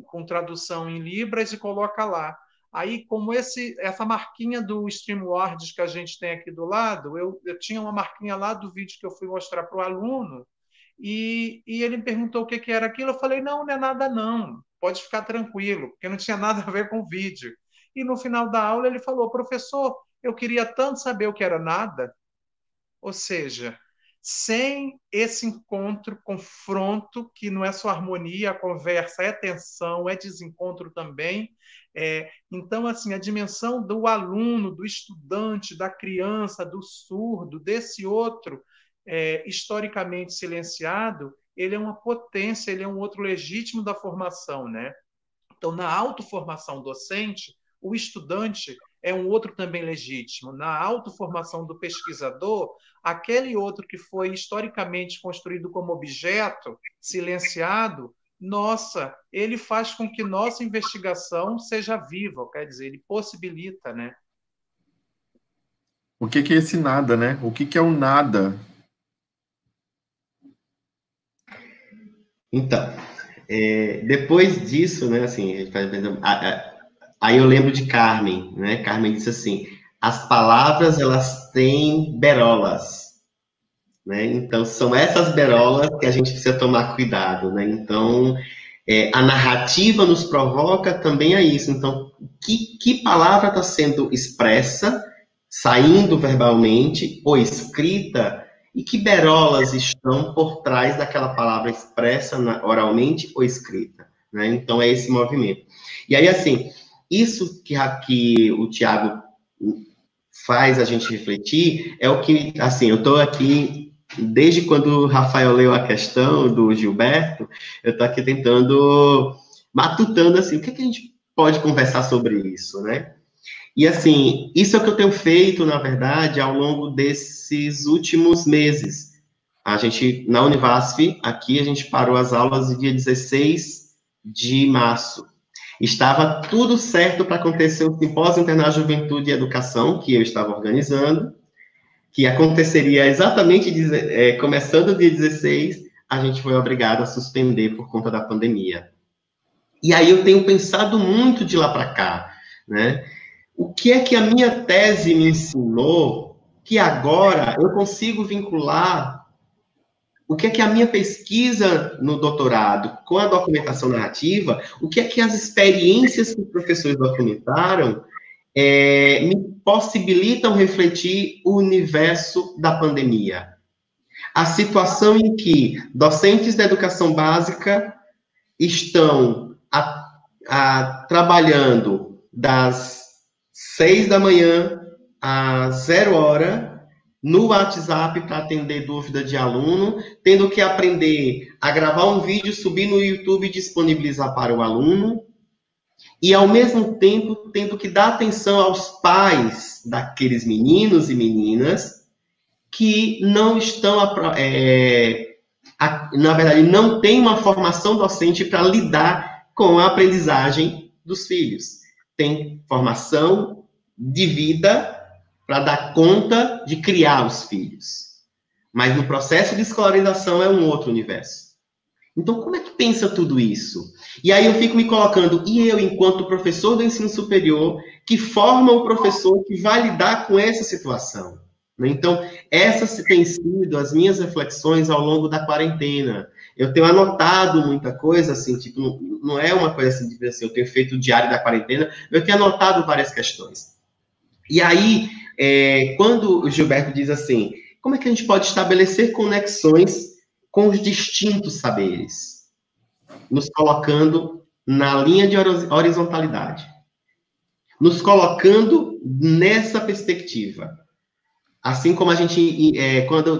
Speaker 3: com tradução em Libras e coloca lá. Aí, como essa marquinha do StreamYards que a gente tem aqui do lado, eu tinha uma marquinha lá do vídeo que eu fui mostrar para o aluno, e ele me perguntou o que era aquilo. Eu falei, não é nada não, pode ficar tranquilo, porque não tinha nada a ver com o vídeo. E no final da aula ele falou, professor, eu queria tanto saber o que era nada. Ou seja, sem esse encontro, confronto, que não é só harmonia, a conversa é tensão, é desencontro também. Então, assim, a dimensão do aluno, do estudante, da criança, do surdo, desse outro historicamente silenciado, ele é uma potência, ele é um outro legítimo da formação, né? Então, na autoformação docente, o estudante é um outro também legítimo. Na autoformação do pesquisador, aquele outro que foi historicamente construído como objeto, silenciado, ele faz com que nossa investigação seja viva, quer dizer, ele possibilita, né?
Speaker 1: O que é esse nada, né? O que é o nada?
Speaker 2: Então, depois disso, né, assim, aí eu lembro de Carmen, né? Carmen disse assim: as palavras, elas têm berolas, né? Então, são essas berolas que a gente precisa tomar cuidado, né? Então, a narrativa nos provoca também a isso. Então, que palavra está sendo expressa, saindo verbalmente ou escrita, e que berolas estão por trás daquela palavra expressa oralmente ou escrita, né? Então, é esse movimento. E aí, assim, isso que o Tiago faz a gente refletir é o que, assim, eu estou aqui, desde quando o Rafael leu a questão do Gilberto, eu estou aqui tentando, matutando, assim, o que a gente pode conversar sobre isso, né? E, assim, isso é o que eu tenho feito, na verdade, ao longo desses últimos meses. A gente, na Univasf, aqui, a gente parou as aulas no dia 16 de março. Estava tudo certo para acontecer o Simpósio Internacional de Juventude e Educação, que eu estava organizando, que aconteceria exatamente começando o dia 16, a gente foi obrigado a suspender por conta da pandemia. E aí eu tenho pensado muito de lá para cá, né? O que é que a minha tese me ensinou que agora eu consigo vincular o que é que a minha pesquisa no doutorado com a documentação narrativa, o que é que as experiências que os professores documentaram me possibilitam refletir o universo da pandemia. A situação em que docentes da educação básica estão trabalhando das 6 da manhã às 0 hora no WhatsApp para atender dúvida de aluno, tendo que aprender a gravar um vídeo, subir no YouTube e disponibilizar para o aluno, e, ao mesmo tempo, tendo que dar atenção aos pais daqueles meninos e meninas que não estão, na verdade, não têm uma formação docente para lidar com a aprendizagem dos filhos. Tem formação de vida para dar conta de criar os filhos. Mas no processo de escolarização é um outro universo. Então, como é que pensa tudo isso? E aí eu fico me colocando, e eu, enquanto professor do ensino superior, que forma o professor que vai lidar com essa situação? Então, essas têm sido as minhas reflexões ao longo da quarentena. Eu tenho anotado muita coisa, assim, tipo, não é uma coisa assim, tipo assim, eu tenho feito o diário da quarentena, eu tenho anotado várias questões. E aí, quando o Gilberto diz assim, como é que a gente pode estabelecer conexões com os distintos saberes? Nos colocando na linha de horizontalidade. Nos colocando nessa perspectiva. Assim como a gente,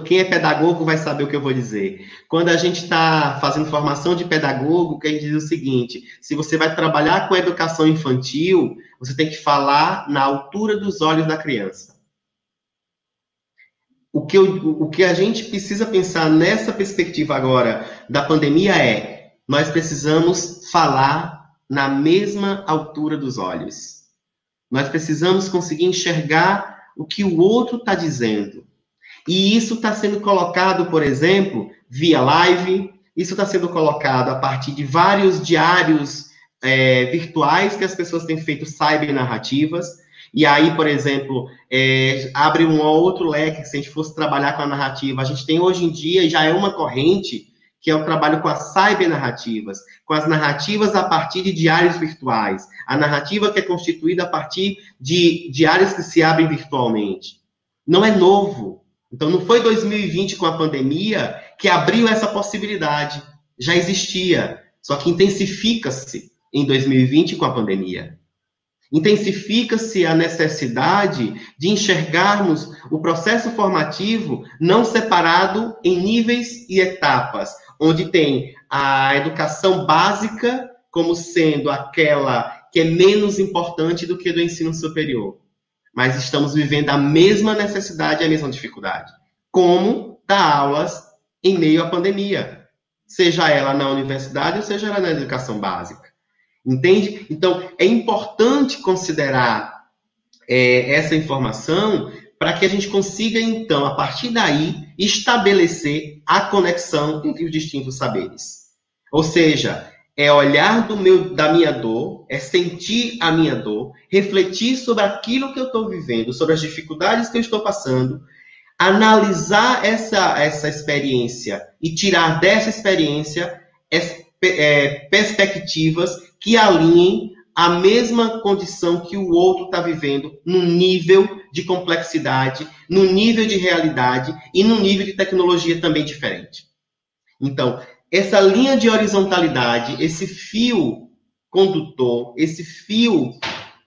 Speaker 2: quem é pedagogo vai saber o que eu vou dizer. Quando a gente está fazendo formação de pedagogo, que a gente diz o seguinte, se você vai trabalhar com educação infantil, você tem que falar na altura dos olhos da criança. O que a gente precisa pensar nessa perspectiva agora da pandemia nós precisamos falar na mesma altura dos olhos. Nós precisamos conseguir enxergar o que o outro está dizendo. E isso está sendo colocado, por exemplo, via live, isso está sendo colocado a partir de vários diários virtuais que as pessoas têm feito cybernarrativas. E aí, por exemplo, abre um outro leque, se a gente fosse trabalhar com a narrativa. A gente tem hoje em dia, já é uma corrente, que é o trabalho com as cybernarrativas, com as narrativas a partir de diários virtuais, a narrativa que é constituída a partir de diários que se abrem virtualmente. Não é novo. Então, não foi 2020 com a pandemia que abriu essa possibilidade. Já existia, só que intensifica-se em 2020 com a pandemia. Intensifica-se a necessidade de enxergarmos o processo formativo não separado em níveis e etapas, onde tem a educação básica como sendo aquela que é menos importante do que do ensino superior. Mas estamos vivendo a mesma necessidade e a mesma dificuldade. Como dar aulas em meio à pandemia, seja ela na universidade ou seja ela na educação básica. Entende? Então, é importante considerar essa informação para que a gente consiga, então, a partir daí, estabelecer a conexão entre os distintos saberes. Ou seja, é olhar da minha dor, é sentir a minha dor, refletir sobre aquilo que eu estou vivendo, sobre as dificuldades que eu estou passando, analisar essa experiência e tirar dessa experiência perspectivas que alinhem a mesma condição que o outro está vivendo, no nível de complexidade, no nível de realidade e no nível de tecnologia também diferente. Então, essa linha de horizontalidade, esse fio condutor, esse fio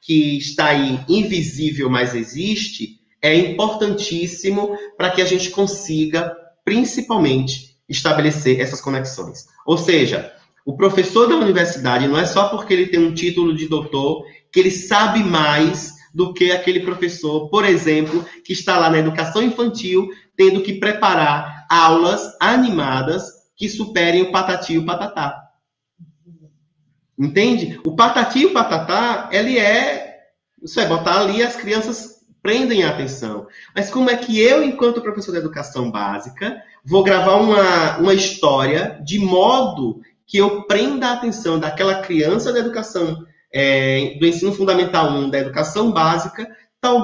Speaker 2: que está aí invisível, mas existe, é importantíssimo para que a gente consiga, principalmente, estabelecer essas conexões. Ou seja, o professor da universidade não é só porque ele tem um título de doutor que ele sabe mais do que aquele professor, por exemplo, que está lá na educação infantil, tendo que preparar aulas animadas que superem o patati e o patatá. Entende? O patati e o patatá, isso é botar ali, as crianças prendem a atenção. Mas como é que eu, enquanto professor de educação básica, vou gravar uma história de modo que eu prenda a atenção daquela criança da educação, do ensino fundamental 1, da educação básica,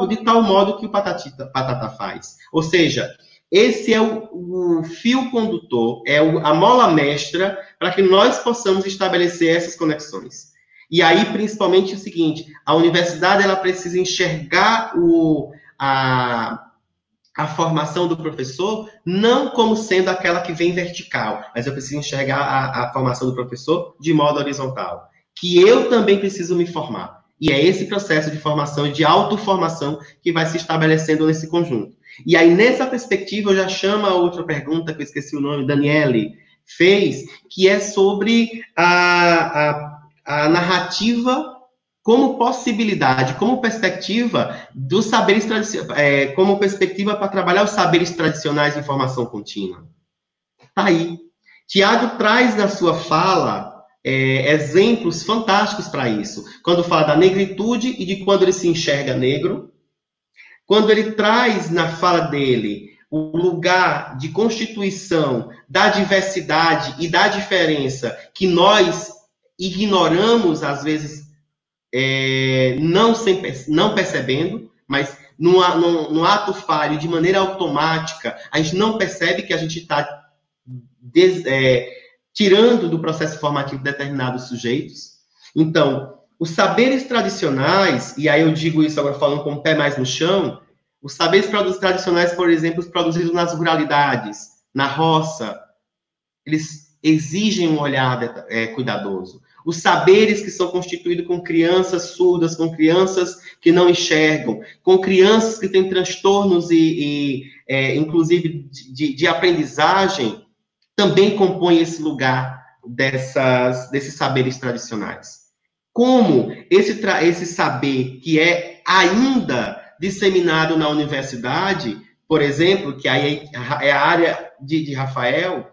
Speaker 2: de tal modo que o patati e patatá faz. Ou seja, esse é o fio condutor, a mola mestra para que nós possamos estabelecer essas conexões. E aí, principalmente, o seguinte, a universidade ela precisa enxergar a formação do professor não como sendo aquela que vem vertical, mas eu preciso enxergar a formação do professor de modo horizontal. Que eu também preciso me formar. E é esse processo de formação e de autoformação que vai se estabelecendo nesse conjunto. E aí, nessa perspectiva, eu já chamo a outra pergunta, que eu esqueci o nome, Daniele fez, que é sobre a narrativa como possibilidade, como perspectiva dos saberes tradicionais, como perspectiva para trabalhar os saberes tradicionais de formação contínua. Tá aí. Tiago traz na sua fala exemplos fantásticos para isso. Quando fala da negritude e de quando ele se enxerga negro, quando ele traz na fala dele o lugar de constituição da diversidade e da diferença que nós ignoramos, às vezes, não percebendo, mas no ato falho, de maneira automática, a gente não percebe que a gente está tirando do processo formativo determinados sujeitos. Então, os saberes tradicionais, e aí eu digo isso agora falando com o pé mais no chão, os saberes tradicionais, por exemplo, produzidos nas ruralidades, na roça, eles exigem um olhar cuidadoso. Os saberes que são constituídos com crianças surdas, com crianças que não enxergam, com crianças que têm transtornos inclusive, de aprendizagem, também compõem esse lugar desses saberes tradicionais. Como esse saber que é ainda disseminado na universidade, por exemplo, que aí é a área de Rafael,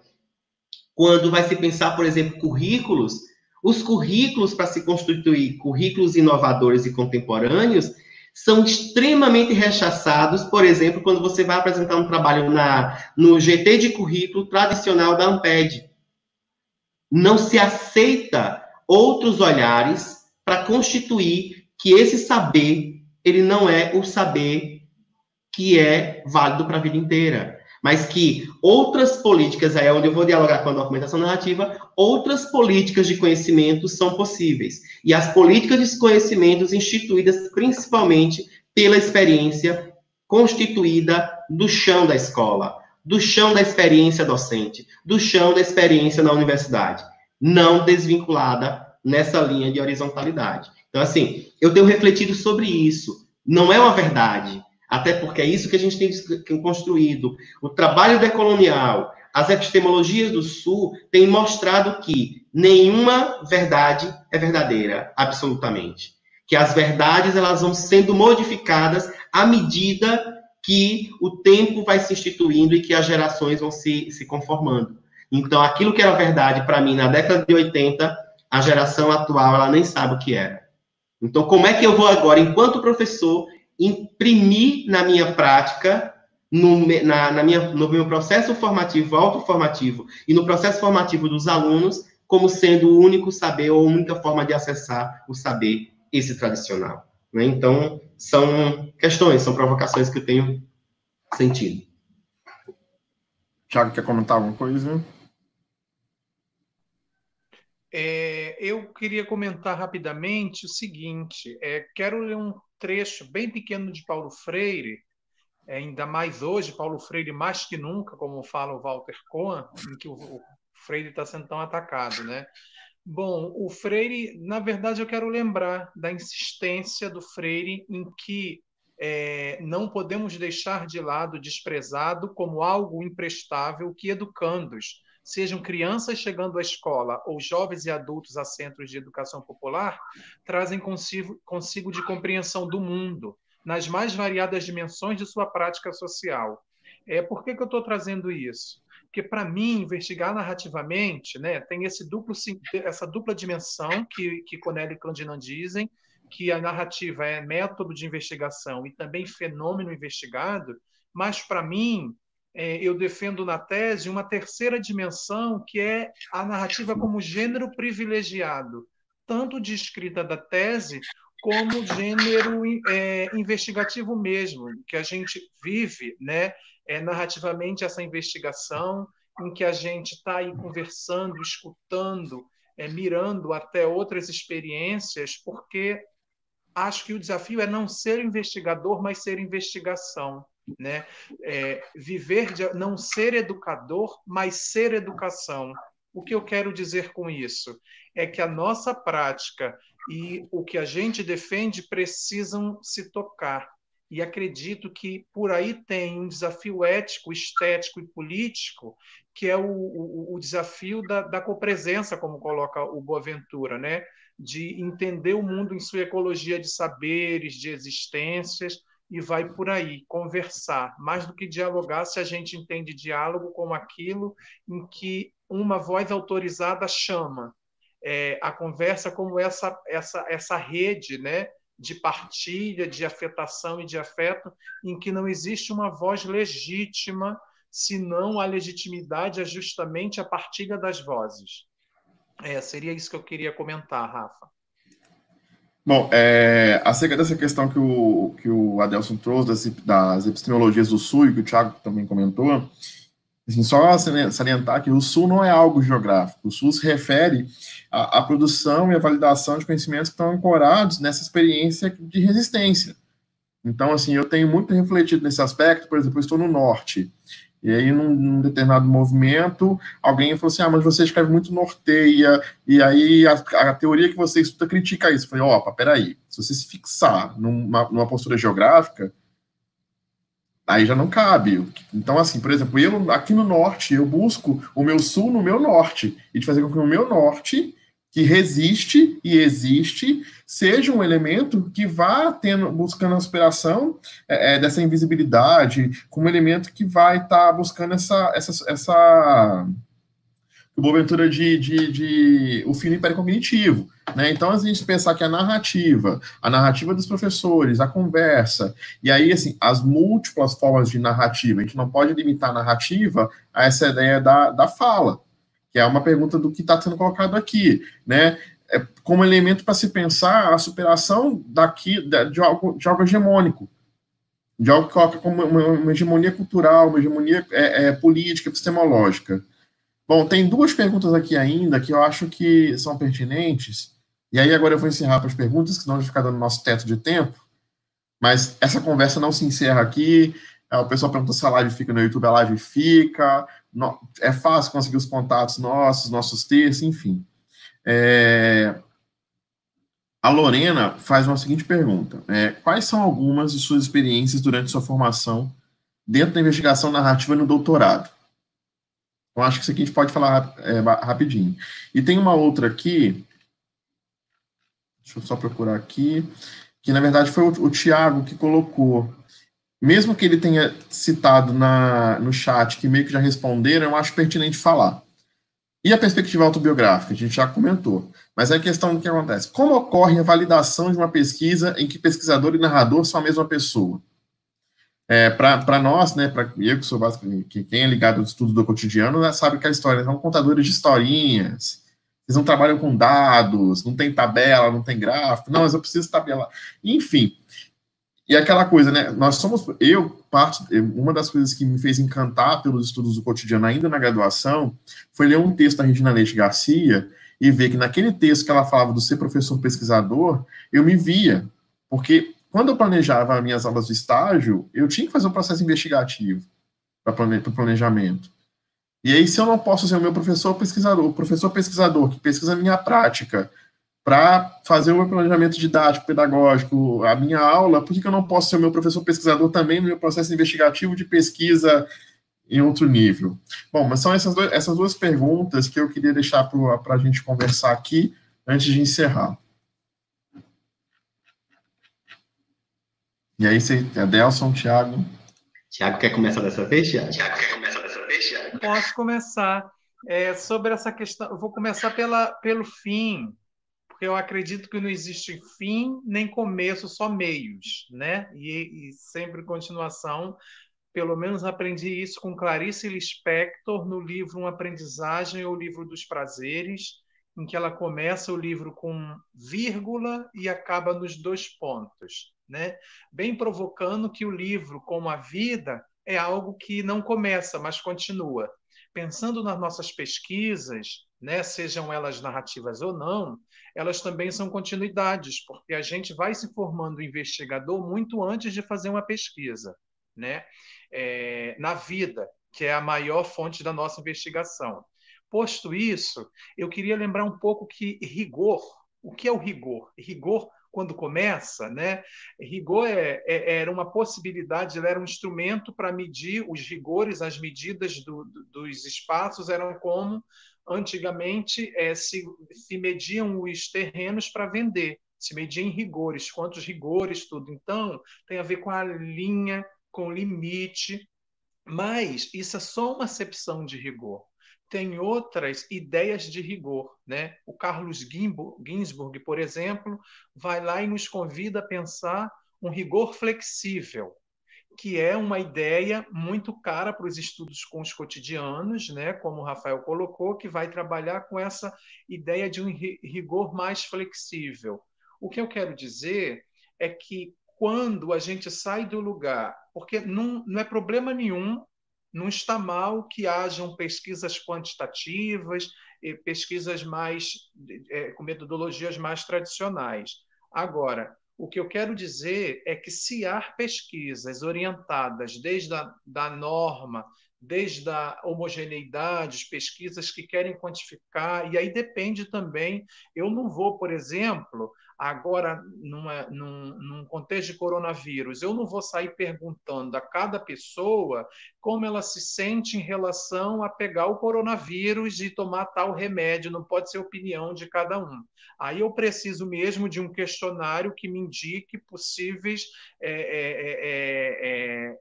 Speaker 2: quando vai se pensar, por exemplo, currículos, os currículos para se constituir currículos inovadores e contemporâneos são extremamente rechaçados, por exemplo, quando você vai apresentar um trabalho no GT de currículo tradicional da Amped. Não se aceita outros olhares para constituir que esse saber, ele não é o saber que é válido para a vida inteira, mas que outras políticas, aí é onde eu vou dialogar com a documentação narrativa, outras políticas de conhecimento são possíveis. E as políticas de conhecimentos instituídas principalmente pela experiência constituída do chão da escola, do chão da experiência docente, do chão da experiência na universidade, não desvinculada nessa linha de horizontalidade. Então, assim, eu tenho refletido sobre isso. Não é uma verdade, até porque é isso que a gente tem construído. O trabalho decolonial, as epistemologias do Sul têm mostrado que nenhuma verdade é verdadeira, absolutamente. Que as verdades elas vão sendo modificadas à medida que o tempo vai se instituindo e que as gerações vão se conformando. Então, aquilo que era verdade para mim na década de 80, a geração atual ela nem sabe o que era. Então, como é que eu vou agora, enquanto professor, imprimir na minha prática, no meu processo formativo, autoformativo, e no processo formativo dos alunos, como sendo o único saber ou a única forma de acessar o saber, esse tradicional. Né? Então, são questões, são provocações que eu tenho sentido.
Speaker 1: Tiago, quer comentar alguma coisa?
Speaker 3: Eu queria comentar rapidamente o seguinte: quero ler um trecho bem pequeno de Paulo Freire, ainda mais hoje, Paulo Freire mais que nunca, como fala o Walter Cohen, em que o Freire está sendo tão atacado, né? Bom, o Freire, na verdade, eu quero lembrar da insistência do Freire em que não podemos deixar de lado desprezado como algo imprestável que educandos, sejam crianças chegando à escola ou jovens e adultos a centros de educação popular, trazem consigo de compreensão do mundo, nas mais variadas dimensões de sua prática social. Por que eu estou trazendo isso? Porque, para mim, investigar narrativamente, né, tem essa dupla dimensão que Connelly e Clandinan dizem, que a narrativa é método de investigação e também fenômeno investigado, mas, para mim, eu defendo na tese uma terceira dimensão, que é a narrativa como gênero privilegiado, tanto de escrita da tese, como gênero investigativo mesmo, que a gente vive, né, narrativamente essa investigação, em que a gente está aí conversando, escutando, mirando até outras experiências, porque acho que o desafio é não ser investigador, mas ser investigação. Né? Não ser educador, mas ser educação. O que eu quero dizer com isso? É que a nossa prática e o que a gente defende precisam se tocar. E acredito que por aí tem um desafio ético, estético e político, que é o desafio da copresença, como coloca o Boaventura, né? De entender o mundo em sua ecologia de saberes, de existências, e vai por aí, conversar. Mais do que dialogar, se a gente entende diálogo como aquilo em que uma voz autorizada chama. A conversa como essa rede, né, de partilha, de afetação e de afeto, em que não existe uma voz legítima, senão a legitimidade é justamente a partilha das vozes. Seria isso que eu queria comentar, Rafa.
Speaker 1: Bom, acerca dessa questão que o Adelson trouxe, das epistemologias do Sul, e que o Thiago também comentou, assim, só salientar que o Sul não é algo geográfico. O Sul se refere à produção e à validação de conhecimentos que estão ancorados nessa experiência de resistência. Então, assim, eu tenho muito refletido nesse aspecto. Por exemplo, eu estou no Norte, e aí, num determinado movimento, alguém falou assim, mas você escreve muito norteia, e aí a teoria que você estuda critica isso. Eu falei, opa, peraí, se você se fixar numa postura geográfica, aí já não cabe. Então, assim, por exemplo, eu aqui no Norte, eu busco o meu Sul no meu Norte, e de fazer com que o meu Norte, que resiste e existe, seja um elemento que vá buscando a aspiração dessa invisibilidade, como elemento que vai estar buscando essa Boaventura de o fim do império cognitivo. Né? Então, a gente pensar que a narrativa dos professores, a conversa, e aí, assim, as múltiplas formas de narrativa, a gente não pode limitar a narrativa a essa ideia da fala, que é uma pergunta do que está sendo colocado aqui, né? Como elemento para se pensar a superação de algo hegemônico, de algo que coloca como uma hegemonia cultural, uma hegemonia política, epistemológica. Bom, tem duas perguntas aqui ainda que eu acho que são pertinentes, e aí agora eu vou encerrar para as perguntas, que senão a gente ficar dando nosso teto de tempo, mas essa conversa não se encerra aqui. O pessoal pergunta se a live fica no YouTube, a live fica, é fácil conseguir os contatos nossos textos, enfim. A Lorena faz uma seguinte pergunta, quais são algumas de suas experiências durante sua formação dentro da investigação narrativa no doutorado? Então, acho que isso aqui a gente pode falar rapidinho. E tem uma outra aqui, deixa eu só procurar aqui, que na verdade foi o Thiago que colocou. Mesmo que ele tenha citado no chat, que meio que já responderam, eu acho pertinente falar. E a perspectiva autobiográfica? A gente já comentou. Mas é a questão do que acontece. Como ocorre a validação de uma pesquisa em que pesquisador e narrador são a mesma pessoa? Para nós, né, para eu que sou basicamente, quem é ligado ao estudo do cotidiano, né, sabe que a história são contadores de historinhas, Eles não trabalham com dados, não tem tabela, não tem gráfico. Não, mas eu preciso tabelar. Enfim, e aquela coisa, né? Uma das coisas que me fez encantar pelos estudos do cotidiano ainda na graduação foi ler um texto da Regina Leite Garcia e ver que naquele texto que ela falava do ser professor pesquisador, eu me via. Porque quando eu planejava minhas aulas de estágio, eu tinha que fazer um processo investigativo para o planejamento. E aí, se eu não posso ser o meu professor pesquisador, o professor pesquisador que pesquisa a minha prática, para fazer o meu planejamento didático, pedagógico, a minha aula, por que eu não posso ser o meu professor pesquisador também no meu processo investigativo de pesquisa em outro nível? Bom, mas são essas duas perguntas que eu queria deixar para a gente conversar aqui antes de encerrar. E aí, Adelson, Thiago?
Speaker 2: Thiago quer começar dessa vez, Thiago?
Speaker 3: Posso começar. Sobre essa questão, eu vou começar pelo fim, porque eu acredito que não existe fim nem começo, só meios, né? E sempre continuação. Pelo menos aprendi isso com Clarice Lispector no livro Uma Aprendizagem ou Livro dos Prazeres, em que ela começa o livro com vírgula e acaba nos 2 pontos, né? Bem provocando que o livro, como a vida, é algo que não começa, mas continua. Pensando nas nossas pesquisas, né, sejam elas narrativas ou não, elas também são continuidades, porque a gente vai se formando investigador muito antes de fazer uma pesquisa, né? Na vida, que é a maior fonte da nossa investigação. Posto isso, eu queria lembrar um pouco que rigor, o que é o rigor? Rigor, quando começa, né? Rigor era uma possibilidade, era um instrumento para medir os rigores, as medidas dos espaços eram como antigamente se mediam os terrenos para vender, se media em rigores, quantos rigores, tudo. Então, tem a ver com a linha, com limite, mas isso é só uma acepção de rigor. Tem outras ideias de rigor, né? O Carlos Ginzburg, por exemplo, vai lá e nos convida a pensar um rigor flexível, que é uma ideia muito cara para os estudos com os cotidianos, né? Como o Rafael colocou, que vai trabalhar com essa ideia de um rigor mais flexível. O que eu quero dizer é que quando a gente sai do lugar, porque não é problema nenhum, não está mal que hajam pesquisas quantitativas, pesquisas mais com metodologias mais tradicionais. Agora, o que eu quero dizer é que se há pesquisas orientadas desde da norma, desde a homogeneidade, pesquisas que querem quantificar, e aí depende também, eu não vou, por exemplo, agora, num contexto de coronavírus, eu não vou sair perguntando a cada pessoa como ela se sente em relação a pegar o coronavírus e tomar tal remédio, não pode ser opinião de cada um. Aí eu preciso mesmo de um questionário que me indique possíveis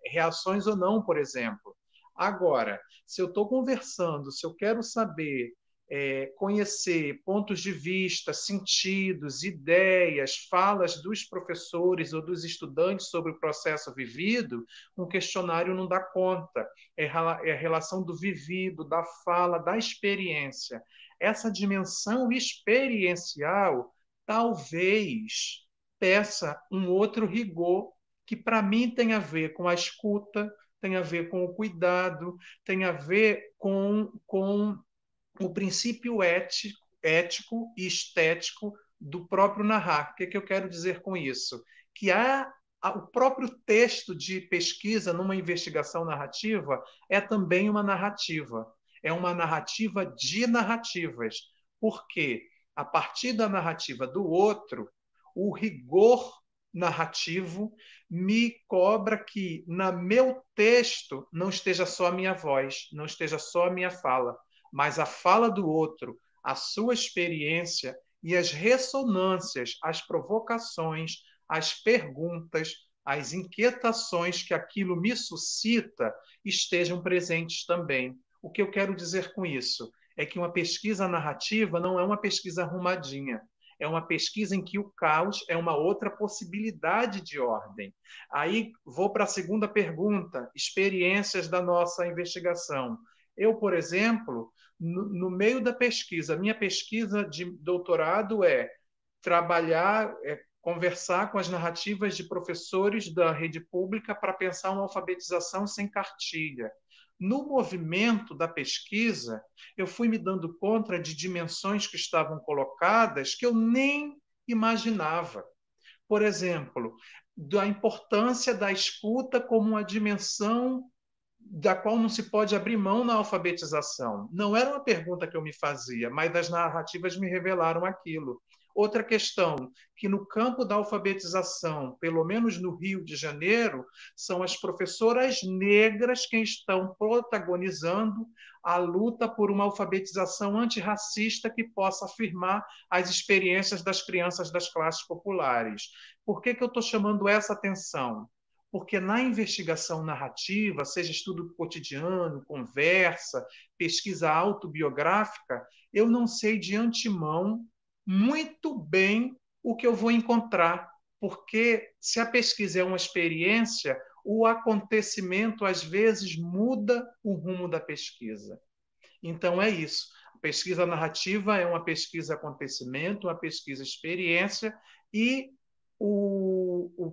Speaker 3: reações ou não, por exemplo. Agora, se eu estou conversando, se eu quero saber conhecer pontos de vista, sentidos, ideias, falas dos professores ou dos estudantes sobre o processo vivido, um questionário não dá conta. É a relação do vivido, da fala, da experiência. Essa dimensão experiencial talvez peça um outro rigor que, para mim, tem a ver com a escuta, tem a ver com o cuidado, tem a ver com o princípio ético e estético do próprio narrar. O que eu quero dizer com isso? Que o próprio texto de pesquisa numa investigação narrativa é também uma narrativa. É uma narrativa de narrativas. Porque, a partir da narrativa do outro, o rigor narrativo me cobra que, no meu texto, não esteja só a minha voz, não esteja só a minha fala, mas a fala do outro, a sua experiência e as ressonâncias, as provocações, as perguntas, as inquietações que aquilo me suscita estejam presentes também. O que eu quero dizer com isso é que uma pesquisa narrativa não é uma pesquisa arrumadinha. É uma pesquisa em que o caos é uma outra possibilidade de ordem. Aí vou para a segunda pergunta, experiências da nossa investigação. Eu, por exemplo, no meio da pesquisa, minha pesquisa de doutorado é trabalhar, conversar com as narrativas de professores da rede pública para pensar uma alfabetização sem cartilha. No movimento da pesquisa, eu fui me dando conta de dimensões que estavam colocadas que eu nem imaginava. Por exemplo, da importância da escuta como uma dimensão da qual não se pode abrir mão na alfabetização. Não era uma pergunta que eu me fazia, mas as narrativas me revelaram aquilo. Outra questão, que no campo da alfabetização, pelo menos no Rio de Janeiro, são as professoras negras que estão protagonizando a luta por uma alfabetização antirracista que possa afirmar as experiências das crianças das classes populares. Por que eu estou chamando essa atenção? Porque na investigação narrativa, seja estudo cotidiano, conversa, pesquisa autobiográfica, eu não sei de antemão muito bem o que eu vou encontrar, porque se a pesquisa é uma experiência, o acontecimento às vezes muda o rumo da pesquisa. Então é isso. A pesquisa narrativa é uma pesquisa acontecimento, uma pesquisa experiência, e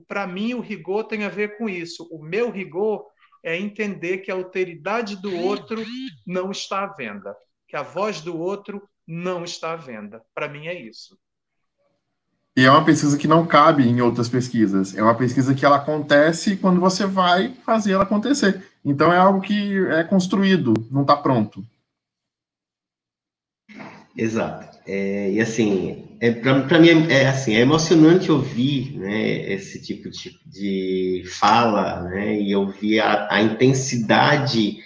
Speaker 3: para mim o rigor tem a ver com isso. O meu rigor é entender que a alteridade do outro não está à venda, que a voz do outro não está à venda. Para mim é isso.
Speaker 1: E é uma pesquisa que não cabe em outras pesquisas. É uma pesquisa que ela acontece quando você vai fazer ela acontecer. Então é algo que é construído, não está pronto.
Speaker 2: Exato. E assim, para mim é emocionante ouvir, né, esse tipo de fala, né, e ouvir a intensidade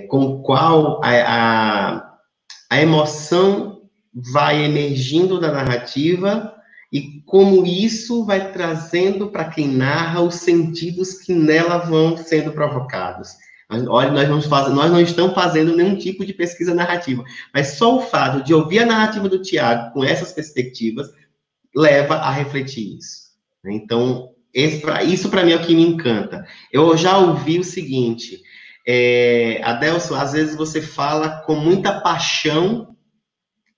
Speaker 2: com qual a emoção vai emergindo da narrativa e como isso vai trazendo para quem narra os sentidos que nela vão sendo provocados. Olha, nós não estamos fazendo nenhum tipo de pesquisa narrativa, mas só o fato de ouvir a narrativa do Tiago com essas perspectivas leva a refletir isso. Então, isso para mim é o que me encanta. Eu já ouvi o seguinte, Adelson, às vezes você fala com muita paixão,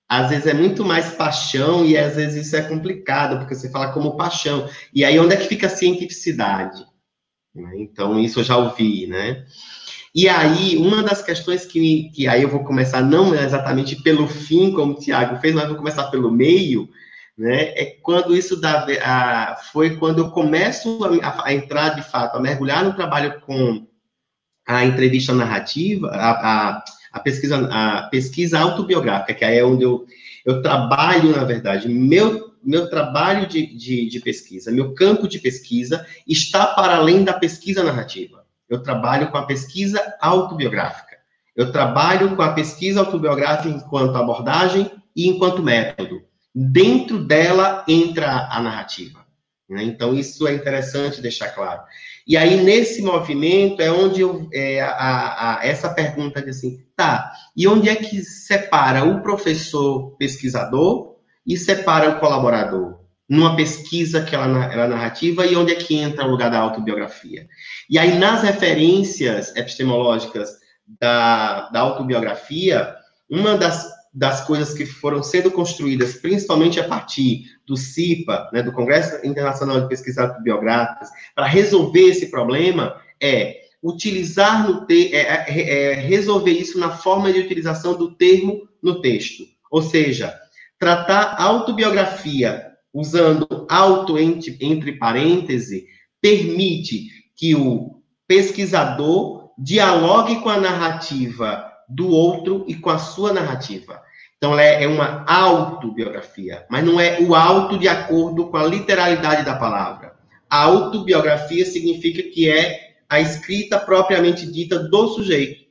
Speaker 2: às vezes é muito mais paixão e às vezes isso é complicado, porque você fala como paixão. E aí, onde é que fica a cientificidade? Então, isso eu já ouvi, né? E aí, uma das questões que aí eu vou começar não exatamente pelo fim, como o Tiago fez, mas vou começar pelo meio, né? É quando isso foi quando eu começo a entrar, de fato, a mergulhar no trabalho com a entrevista narrativa, a pesquisa autobiográfica, que aí é onde eu trabalho, na verdade, meu trabalho de pesquisa, meu campo de pesquisa está para além da pesquisa narrativa. Eu trabalho com a pesquisa autobiográfica. Eu trabalho com a pesquisa autobiográfica enquanto abordagem e enquanto método. Dentro dela entra a narrativa. Né? Então, isso é interessante deixar claro. E aí, nesse movimento, é onde essa pergunta de assim, tá, e onde é que separa o professor pesquisador e separa o colaborador? Numa pesquisa que ela é narrativa, e onde é que entra o lugar da autobiografia? E aí, nas referências epistemológicas da autobiografia, uma das coisas que foram sendo construídas, principalmente a partir do CIPA, né, do Congresso Internacional de Pesquisas Autobiográficas, para resolver esse problema, utilizar resolver isso na forma de utilização do termo no texto. Ou seja, tratar a autobiografia usando auto entre parênteses, permite que o pesquisador dialogue com a narrativa do outro e com a sua narrativa. Então, ela é uma autobiografia, mas não é o auto de acordo com a literalidade da palavra. A autobiografia significa que é a escrita propriamente dita do sujeito.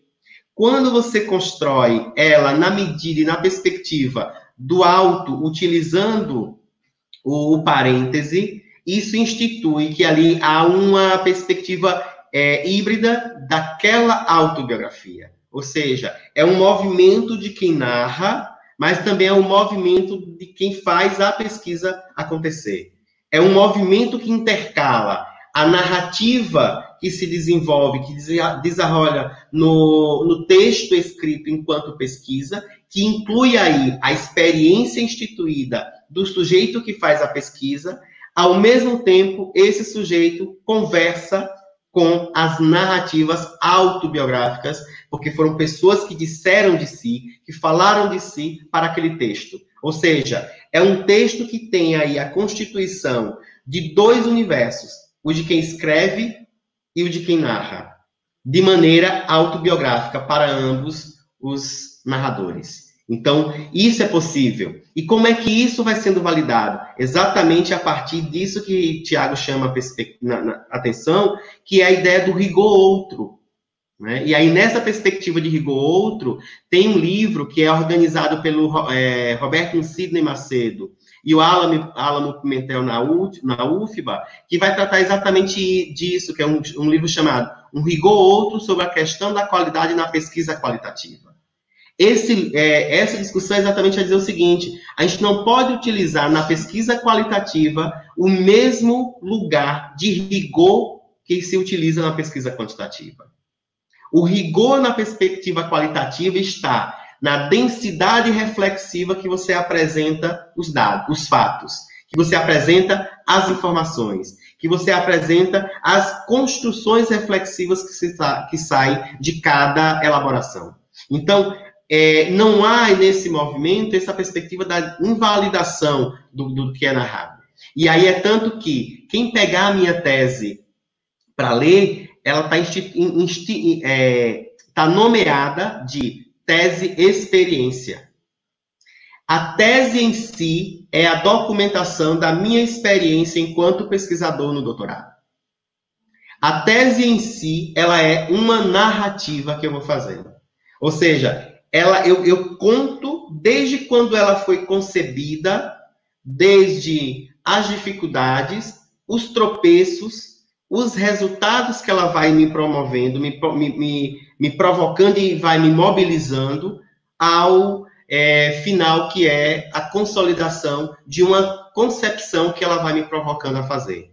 Speaker 2: Quando você constrói ela na medida e na perspectiva do auto, utilizando o parêntese, isso institui que ali há uma perspectiva híbrida daquela autobiografia. Ou seja, é um movimento de quem narra, mas também é um movimento de quem faz a pesquisa acontecer. É um movimento que intercala a narrativa que se desenvolve, que desarrolla no texto escrito enquanto pesquisa, que inclui aí a experiência instituída do sujeito que faz a pesquisa. Ao mesmo tempo, esse sujeito conversa com as narrativas autobiográficas, porque foram pessoas que disseram de si, que falaram de si para aquele texto. Ou seja, é um texto que tem aí a constituição de dois universos, o de quem escreve e o de quem narra, de maneira autobiográfica para ambos os narradores. Então, isso é possível. E como é que isso vai sendo validado? Exatamente a partir disso que Tiago chama a atenção, que é a ideia do rigor outro. Né? E aí, nessa perspectiva de rigor outro, tem um livro que é organizado pelo Roberto Sidney Macedo e o Álamo Pimentel na UFBA, que vai tratar exatamente disso, que é um livro chamado Um Rigor Outro sobre a questão da qualidade na pesquisa qualitativa. Essa discussão é exatamente a dizer o seguinte: a gente não pode utilizar na pesquisa qualitativa o mesmo lugar de rigor que se utiliza na pesquisa quantitativa. O rigor na perspectiva qualitativa está na densidade reflexiva que você apresenta os dados, os fatos, que você apresenta as informações, que você apresenta as construções reflexivas que saem de cada elaboração. Então, não há nesse movimento essa perspectiva da invalidação do que é narrado. E aí é tanto que quem pegar a minha tese para ler, ela está nomeada de tese experiência. A tese em si é a documentação da minha experiência enquanto pesquisador no doutorado. A tese em si, ela é uma narrativa que eu vou fazendo. Ou seja, eu conto desde quando ela foi concebida, desde as dificuldades, os tropeços, os resultados que ela vai me promovendo, me provocando e vai me mobilizando ao final, que é a consolidação de uma concepção que ela vai me provocando a fazer.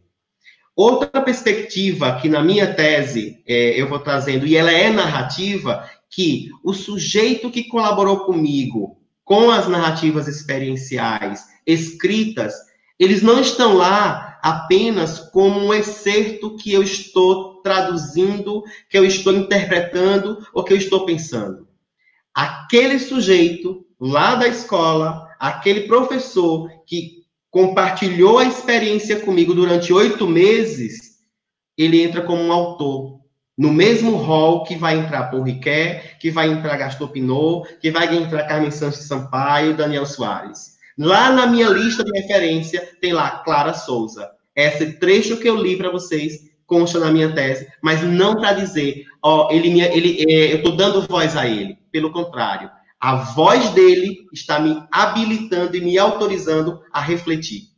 Speaker 2: Outra perspectiva que na minha tese eu vou trazendo, e ela é narrativa, que o sujeito que colaborou comigo com as narrativas experienciais escritas, eles não estão lá apenas como um excerto que eu estou traduzindo, que eu estou interpretando ou que eu estou pensando. Aquele sujeito lá da escola, aquele professor que compartilhou a experiência comigo durante 8 meses, ele entra como um autor. No mesmo hall que vai entrar Paul Ricoeur, que vai entrar Gaston Pinot, que vai entrar Carmen Sanches Sampaio, Daniel Soares. Lá na minha lista de referência, tem lá Clara Souza. Esse trecho que eu li para vocês consta na minha tese, mas não para dizer, eu estou dando voz a ele. Pelo contrário, a voz dele está me habilitando e me autorizando a refletir.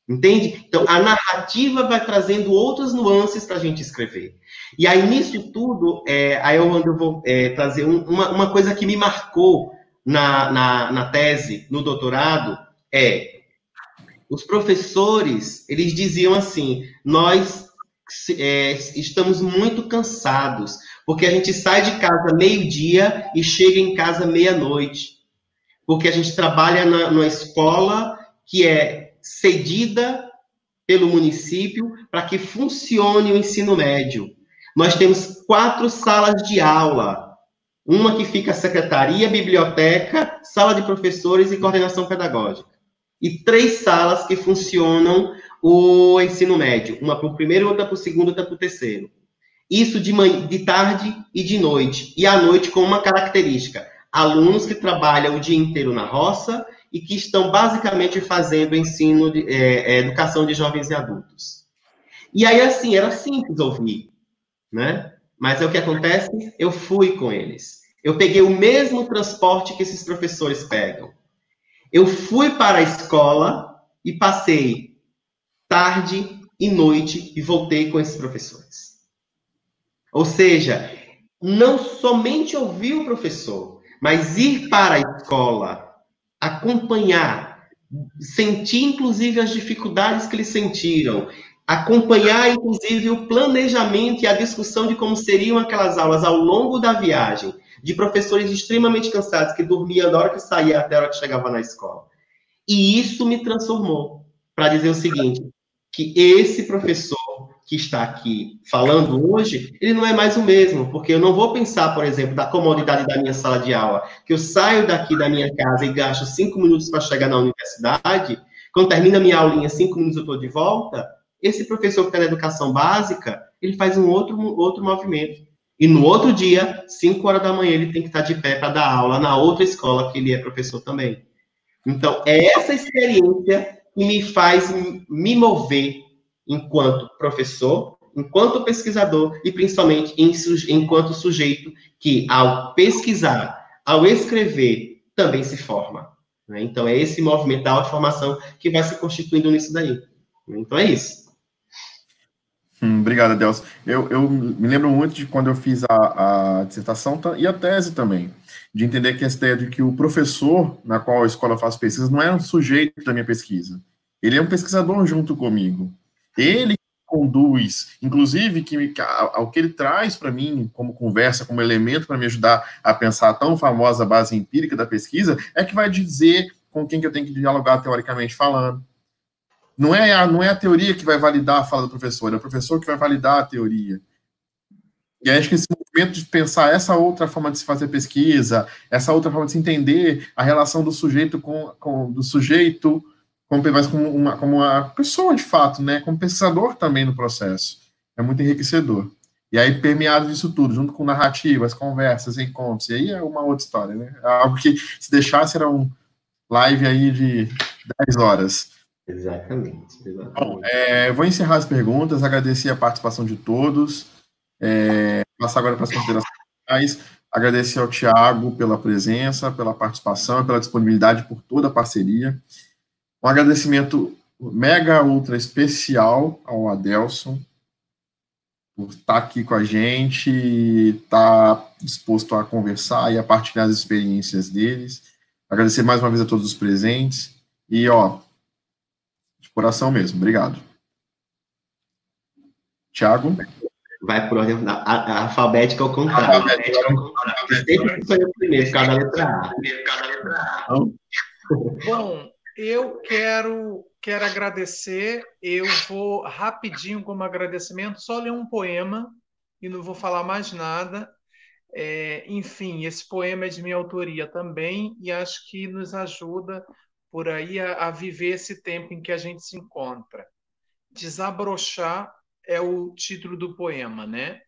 Speaker 2: Entende? Então, a narrativa vai trazendo outras nuances para a gente escrever. E aí, nisso tudo, eu vou trazer uma coisa que me marcou na tese, no doutorado, os professores, eles diziam assim, nós estamos muito cansados, porque a gente sai de casa meio-dia e chega em casa meia-noite. Porque a gente trabalha numa escola que é cedida pelo município para que funcione o ensino médio. Nós temos 4 salas de aula. Uma que fica a secretaria, biblioteca, sala de professores e coordenação pedagógica. E 3 salas que funcionam o ensino médio. Uma para o primeiro, outra para o segundo, outra para o terceiro. Isso de tarde e de noite. E à noite com uma característica. Alunos que trabalham o dia inteiro na roça e que estão basicamente fazendo ensino, educação de jovens e adultos. E aí, assim, era simples ouvir, né? Mas o que acontece? Eu fui com eles. Eu peguei o mesmo transporte que esses professores pegam. Eu fui para a escola e passei tarde e noite e voltei com esses professores. Ou seja, não somente ouvir o professor, mas ir para a escola, acompanhar, sentir inclusive as dificuldades que eles sentiram, acompanhar, inclusive, o planejamento e a discussão de como seriam aquelas aulas ao longo da viagem, de professores extremamente cansados, que dormiam da hora que saía até a hora que chegava na escola. E isso me transformou para dizer o seguinte, que esse professor que está aqui falando hoje, ele não é mais o mesmo, porque eu não vou pensar, por exemplo, da comodidade da minha sala de aula, que eu saio daqui da minha casa e gasto 5 minutos para chegar na universidade, quando termina a minha aulinha, 5 minutos eu estou de volta, esse professor que está na educação básica, ele faz um outro movimento. E no outro dia, 5 horas da manhã, ele tem que estar de pé para dar aula na outra escola que ele é professor também. Então, é essa experiência que me faz me mover enquanto professor, enquanto pesquisador e principalmente enquanto sujeito que, ao pesquisar, ao escrever, também se forma. Né? Então, é esse movimento da autoformação que vai se constituindo nisso daí. Então, é isso.
Speaker 1: Obrigado, Adelson. Eu me lembro muito de quando eu fiz a dissertação e a tese também, de entender que essa ideia de que o professor na qual a escola faz pesquisa não é um sujeito da minha pesquisa. Ele é um pesquisador junto comigo. Ele conduz, inclusive, ao que ele traz para mim como conversa, como elemento para me ajudar a pensar a tão famosa base empírica da pesquisa, é que vai dizer com quem que eu tenho que dialogar teoricamente falando. Não é a teoria que vai validar a fala do professor, é o professor que vai validar a teoria. E acho que esse movimento de pensar essa outra forma de se fazer pesquisa, essa outra forma de se entender a relação do sujeito do sujeito como uma pessoa de fato, né, como pesquisador também no processo, é muito enriquecedor. E aí permeado disso tudo, junto com narrativas, conversas, encontros, e aí é uma outra história, né? É algo que se deixasse era um live aí de 10 horas.
Speaker 2: Exatamente.
Speaker 1: Bom, eu vou encerrar as perguntas, agradecer a participação de todos, passar agora para as considerações finais, agradecer ao Tiago pela presença, pela participação, pela disponibilidade, por toda a parceria. Um agradecimento mega ultra especial ao Adelson, por estar aqui com a gente, estar disposto a conversar e a partilhar as experiências deles. Agradecer mais uma vez a todos os presentes, e, de coração mesmo, obrigado. Tiago?
Speaker 2: Vai por ordem alfabética ao contrário. Sempre foi o primeiro, cada letra A.
Speaker 3: Bom, eu quero agradecer. Eu vou rapidinho, como agradecimento, só ler um poema e não vou falar mais nada. Enfim, esse poema é de minha autoria também e acho que nos ajuda por aí a viver esse tempo em que a gente se encontra. Desabrochar é o título do poema, né?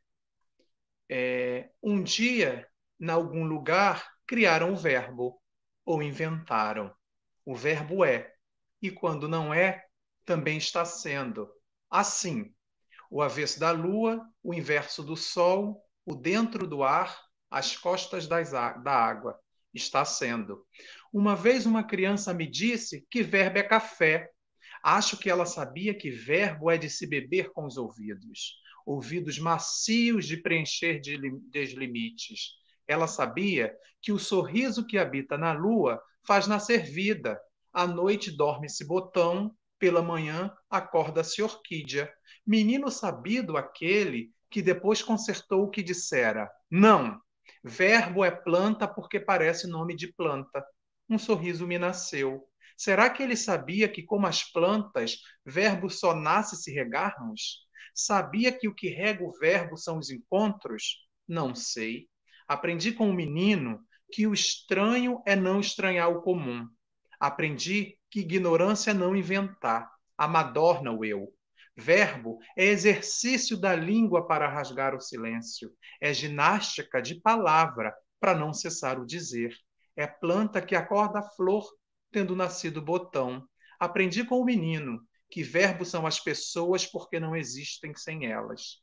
Speaker 3: Um dia, em algum lugar, criaram o verbo ou inventaram. O verbo é, e quando não é, também está sendo. Assim, o avesso da lua, o inverso do sol, o dentro do ar, as costas da água. Está sendo. Uma vez uma criança me disse que verbo é café. Acho que ela sabia que verbo é de se beber com os ouvidos. Ouvidos macios de preencher deslimites. Ela sabia que o sorriso que habita na lua faz nascer vida. À noite dorme-se botão, pela manhã acorda-se orquídea. Menino sabido aquele que depois consertou o que dissera. Não, verbo é planta porque parece nome de planta. Um sorriso me nasceu. Será que ele sabia que, como as plantas, verbo só nasce se regarmos? Sabia que o que rega o verbo são os encontros? Não sei. Aprendi com um menino que o estranho é não estranhar o comum. Aprendi que ignorância é não inventar, amadorna o eu. Verbo é exercício da língua para rasgar o silêncio. É ginástica de palavra para não cessar o dizer. É planta que acorda a flor, tendo nascido botão. Aprendi com o menino que verbos são as pessoas porque não existem sem elas.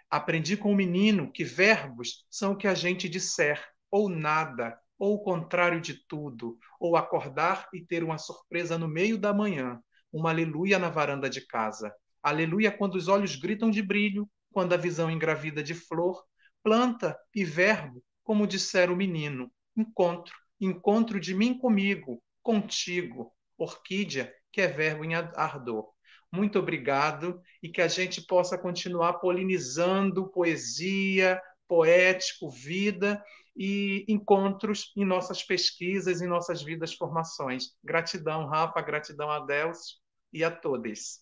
Speaker 3: Aprendi com o menino que verbos são o que a gente disser, ou nada, ou o contrário de tudo, ou acordar e ter uma surpresa no meio da manhã, uma aleluia na varanda de casa. Aleluia quando os olhos gritam de brilho, quando a visão engravida de flor. Planta e verbo, como dissera o menino. Encontro, encontro de mim comigo, contigo. Orquídea, que é verbo em ardor. muito obrigado, e que a gente possa continuar polinizando poesia, poético, vida e encontros em nossas pesquisas, em nossas vidas, formações. Gratidão, Rafa, gratidão a Deus e a todos.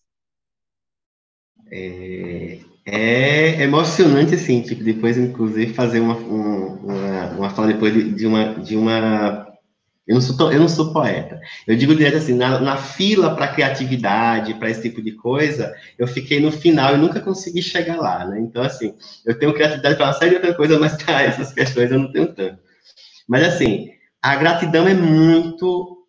Speaker 2: É emocionante, assim, tipo, depois, inclusive, fazer uma fala depois de uma... Eu não sou poeta. Eu digo direto assim, na fila para criatividade, para esse tipo de coisa, eu fiquei no final e nunca consegui chegar lá, né? Então, assim, eu tenho criatividade para uma série de outras coisas, mas para essas questões eu não tenho tanto. Mas, assim, a gratidão é muito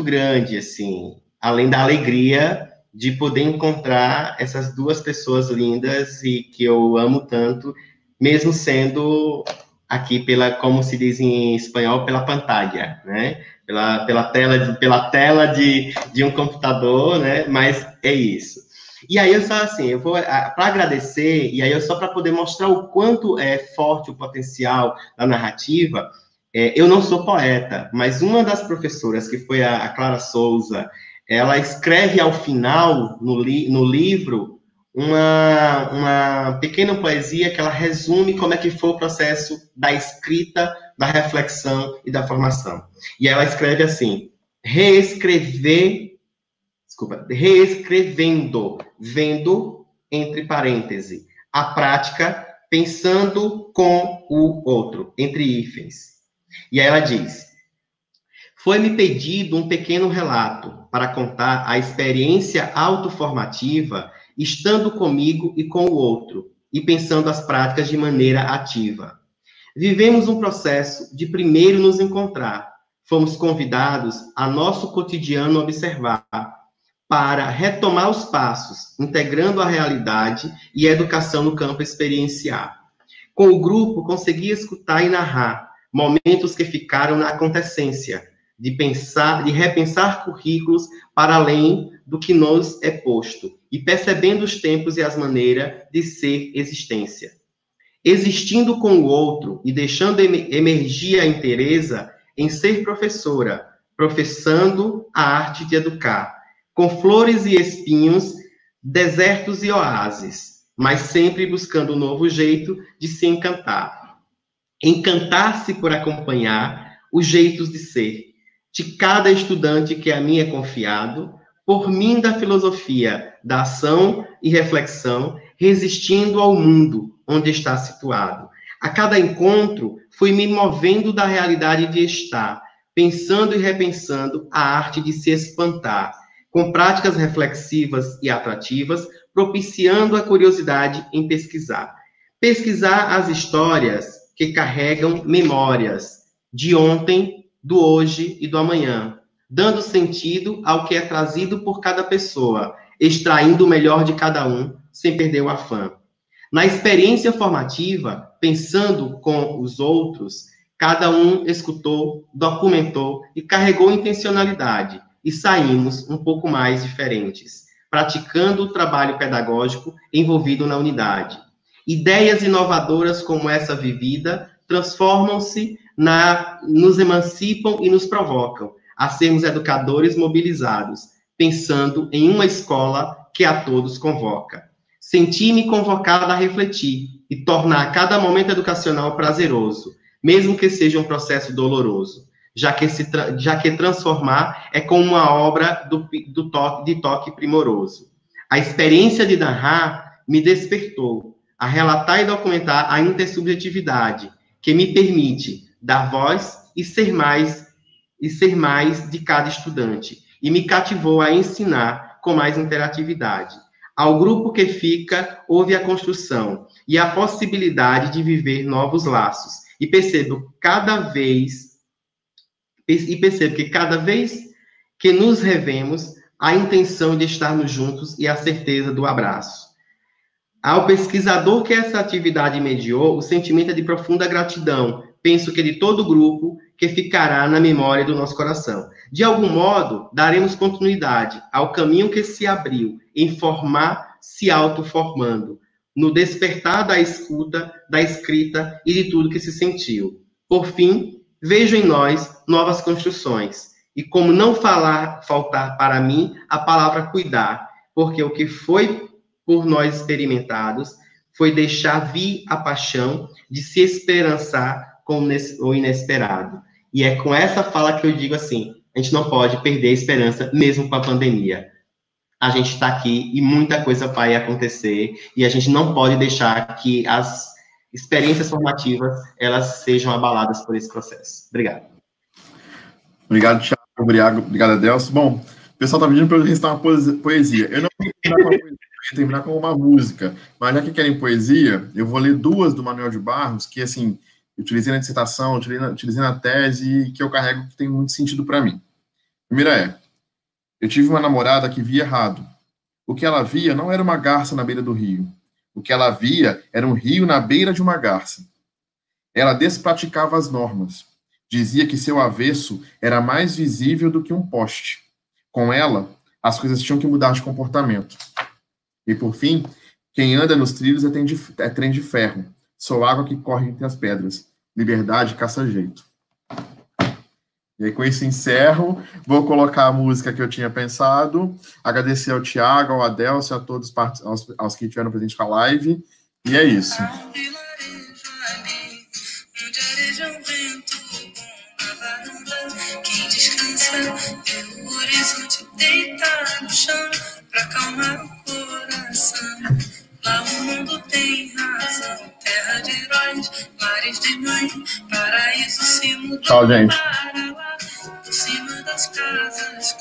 Speaker 2: grande, assim, além da alegria de poder encontrar essas duas pessoas lindas e que eu amo tanto, mesmo sendo aqui como se diz em espanhol, pela pantalla, né? Pela tela de um computador, né? Mas é isso. E aí eu só assim, eu vou para agradecer, e aí eu só para poder mostrar o quanto é forte o potencial da narrativa. Eu não sou poeta, mas uma das professoras, que foi a Clara Souza, ela escreve ao final, no livro, uma pequena poesia que ela resume como é que foi o processo da escrita, da reflexão e da formação. E ela escreve assim, reescrevendo, vendo, entre parênteses, a prática, pensando com o outro, entre hífens. E aí ela diz, foi-me pedido um pequeno relato para contar a experiência autoformativa estando comigo e com o outro, e pensando as práticas de maneira ativa. Vivemos um processo de primeiro nos encontrar. Fomos convidados a nosso cotidiano observar, para retomar os passos, integrando a realidade e a educação no campo experienciar. Com o grupo, consegui escutar e narrar momentos que ficaram na acontecência, de repensar currículos para além do que nos é posto, e percebendo os tempos e as maneiras de ser existência. Existindo com o outro e deixando emergir a inteireza em ser professora, professando a arte de educar, com flores e espinhos, desertos e oásis, mas sempre buscando um novo jeito de se encantar. Encantar-se por acompanhar os jeitos de ser, de cada estudante que a mim é confiado, por mim da filosofia, da ação e reflexão, resistindo ao mundo onde está situado. A cada encontro, fui me movendo da realidade de estar, pensando e repensando a arte de se espantar, com práticas reflexivas e atrativas, propiciando a curiosidade em pesquisar. Pesquisar as histórias que carregam memórias de ontem, do hoje e do amanhã, dando sentido ao que é trazido por cada pessoa, extraindo o melhor de cada um, sem perder o afã. Na experiência formativa, pensando com os outros, cada um escutou, documentou e carregou intencionalidade, e saímos um pouco mais diferentes, praticando o trabalho pedagógico envolvido na unidade. Ideias inovadoras como essa vivida transformam-se, nos emancipam e nos provocam a sermos educadores mobilizados, pensando em uma escola que a todos convoca. Senti-me convocada a refletir e tornar cada momento educacional prazeroso, mesmo que seja um processo doloroso, já que transformar é como uma obra de toque primoroso. A experiência de narrar me despertou a relatar e documentar a intersubjetividade, que me permite dar voz e ser mais de cada estudante, e me cativou a ensinar com mais interatividade. Ao grupo que fica, houve a construção e a possibilidade de viver novos laços, e percebo que cada vez que nos revemos, a intenção de estarmos juntos e a certeza do abraço. Ao pesquisador que essa atividade mediou, o sentimento é de profunda gratidão, penso que de todo o grupo, que ficará na memória do nosso coração. De algum modo, daremos continuidade ao caminho que se abriu, em formar, se autoformando, no despertar da escuta, da escrita e de tudo que se sentiu. Por fim, vejo em nós novas construções, e como não faltar para mim a palavra cuidar, porque o que foi por nós experimentados foi deixar vir a paixão de se esperançar com o inesperado. E é com essa fala que eu digo assim, a gente não pode perder a esperança, mesmo com a pandemia. A gente está aqui e muita coisa vai acontecer, e a gente não pode deixar que as experiências formativas, elas sejam abaladas por esse processo. Obrigado.
Speaker 1: Obrigado, Thiago. Obrigado, Adelson. Bom, o pessoal está pedindo para eu recitar uma poesia. Eu não vou terminar com uma poesia, eu ia terminar com uma música, mas já que querem poesia, eu vou ler duas do Manuel de Barros, que, assim, eu utilizei na dissertação, utilizei na tese, e que eu carrego que tem muito sentido para mim. A primeira é: eu tive uma namorada que via errado. O que ela via não era uma garça na beira do rio. O que ela via era um rio na beira de uma garça. Ela despraticava as normas. Dizia que seu avesso era mais visível do que um poste. Com ela, as coisas tinham que mudar de comportamento. E, por fim, quem anda nos trilhos é trem de ferro. Sou água que corre entre as pedras. Liberdade caça jeito. E aí, com isso, encerro. Vou colocar a música que eu tinha pensado. Agradecer ao Thiago, ao Adelson, a todos aos que estiveram presentes com a live. E é isso. Quem descansa vê o horizonte deitar no chão pra acalmar o coração. Lá o mundo tem razão, terra de heróis, mares de mãe, paraíso se mudou. Tchau, gente. Para lá, por cima das casas.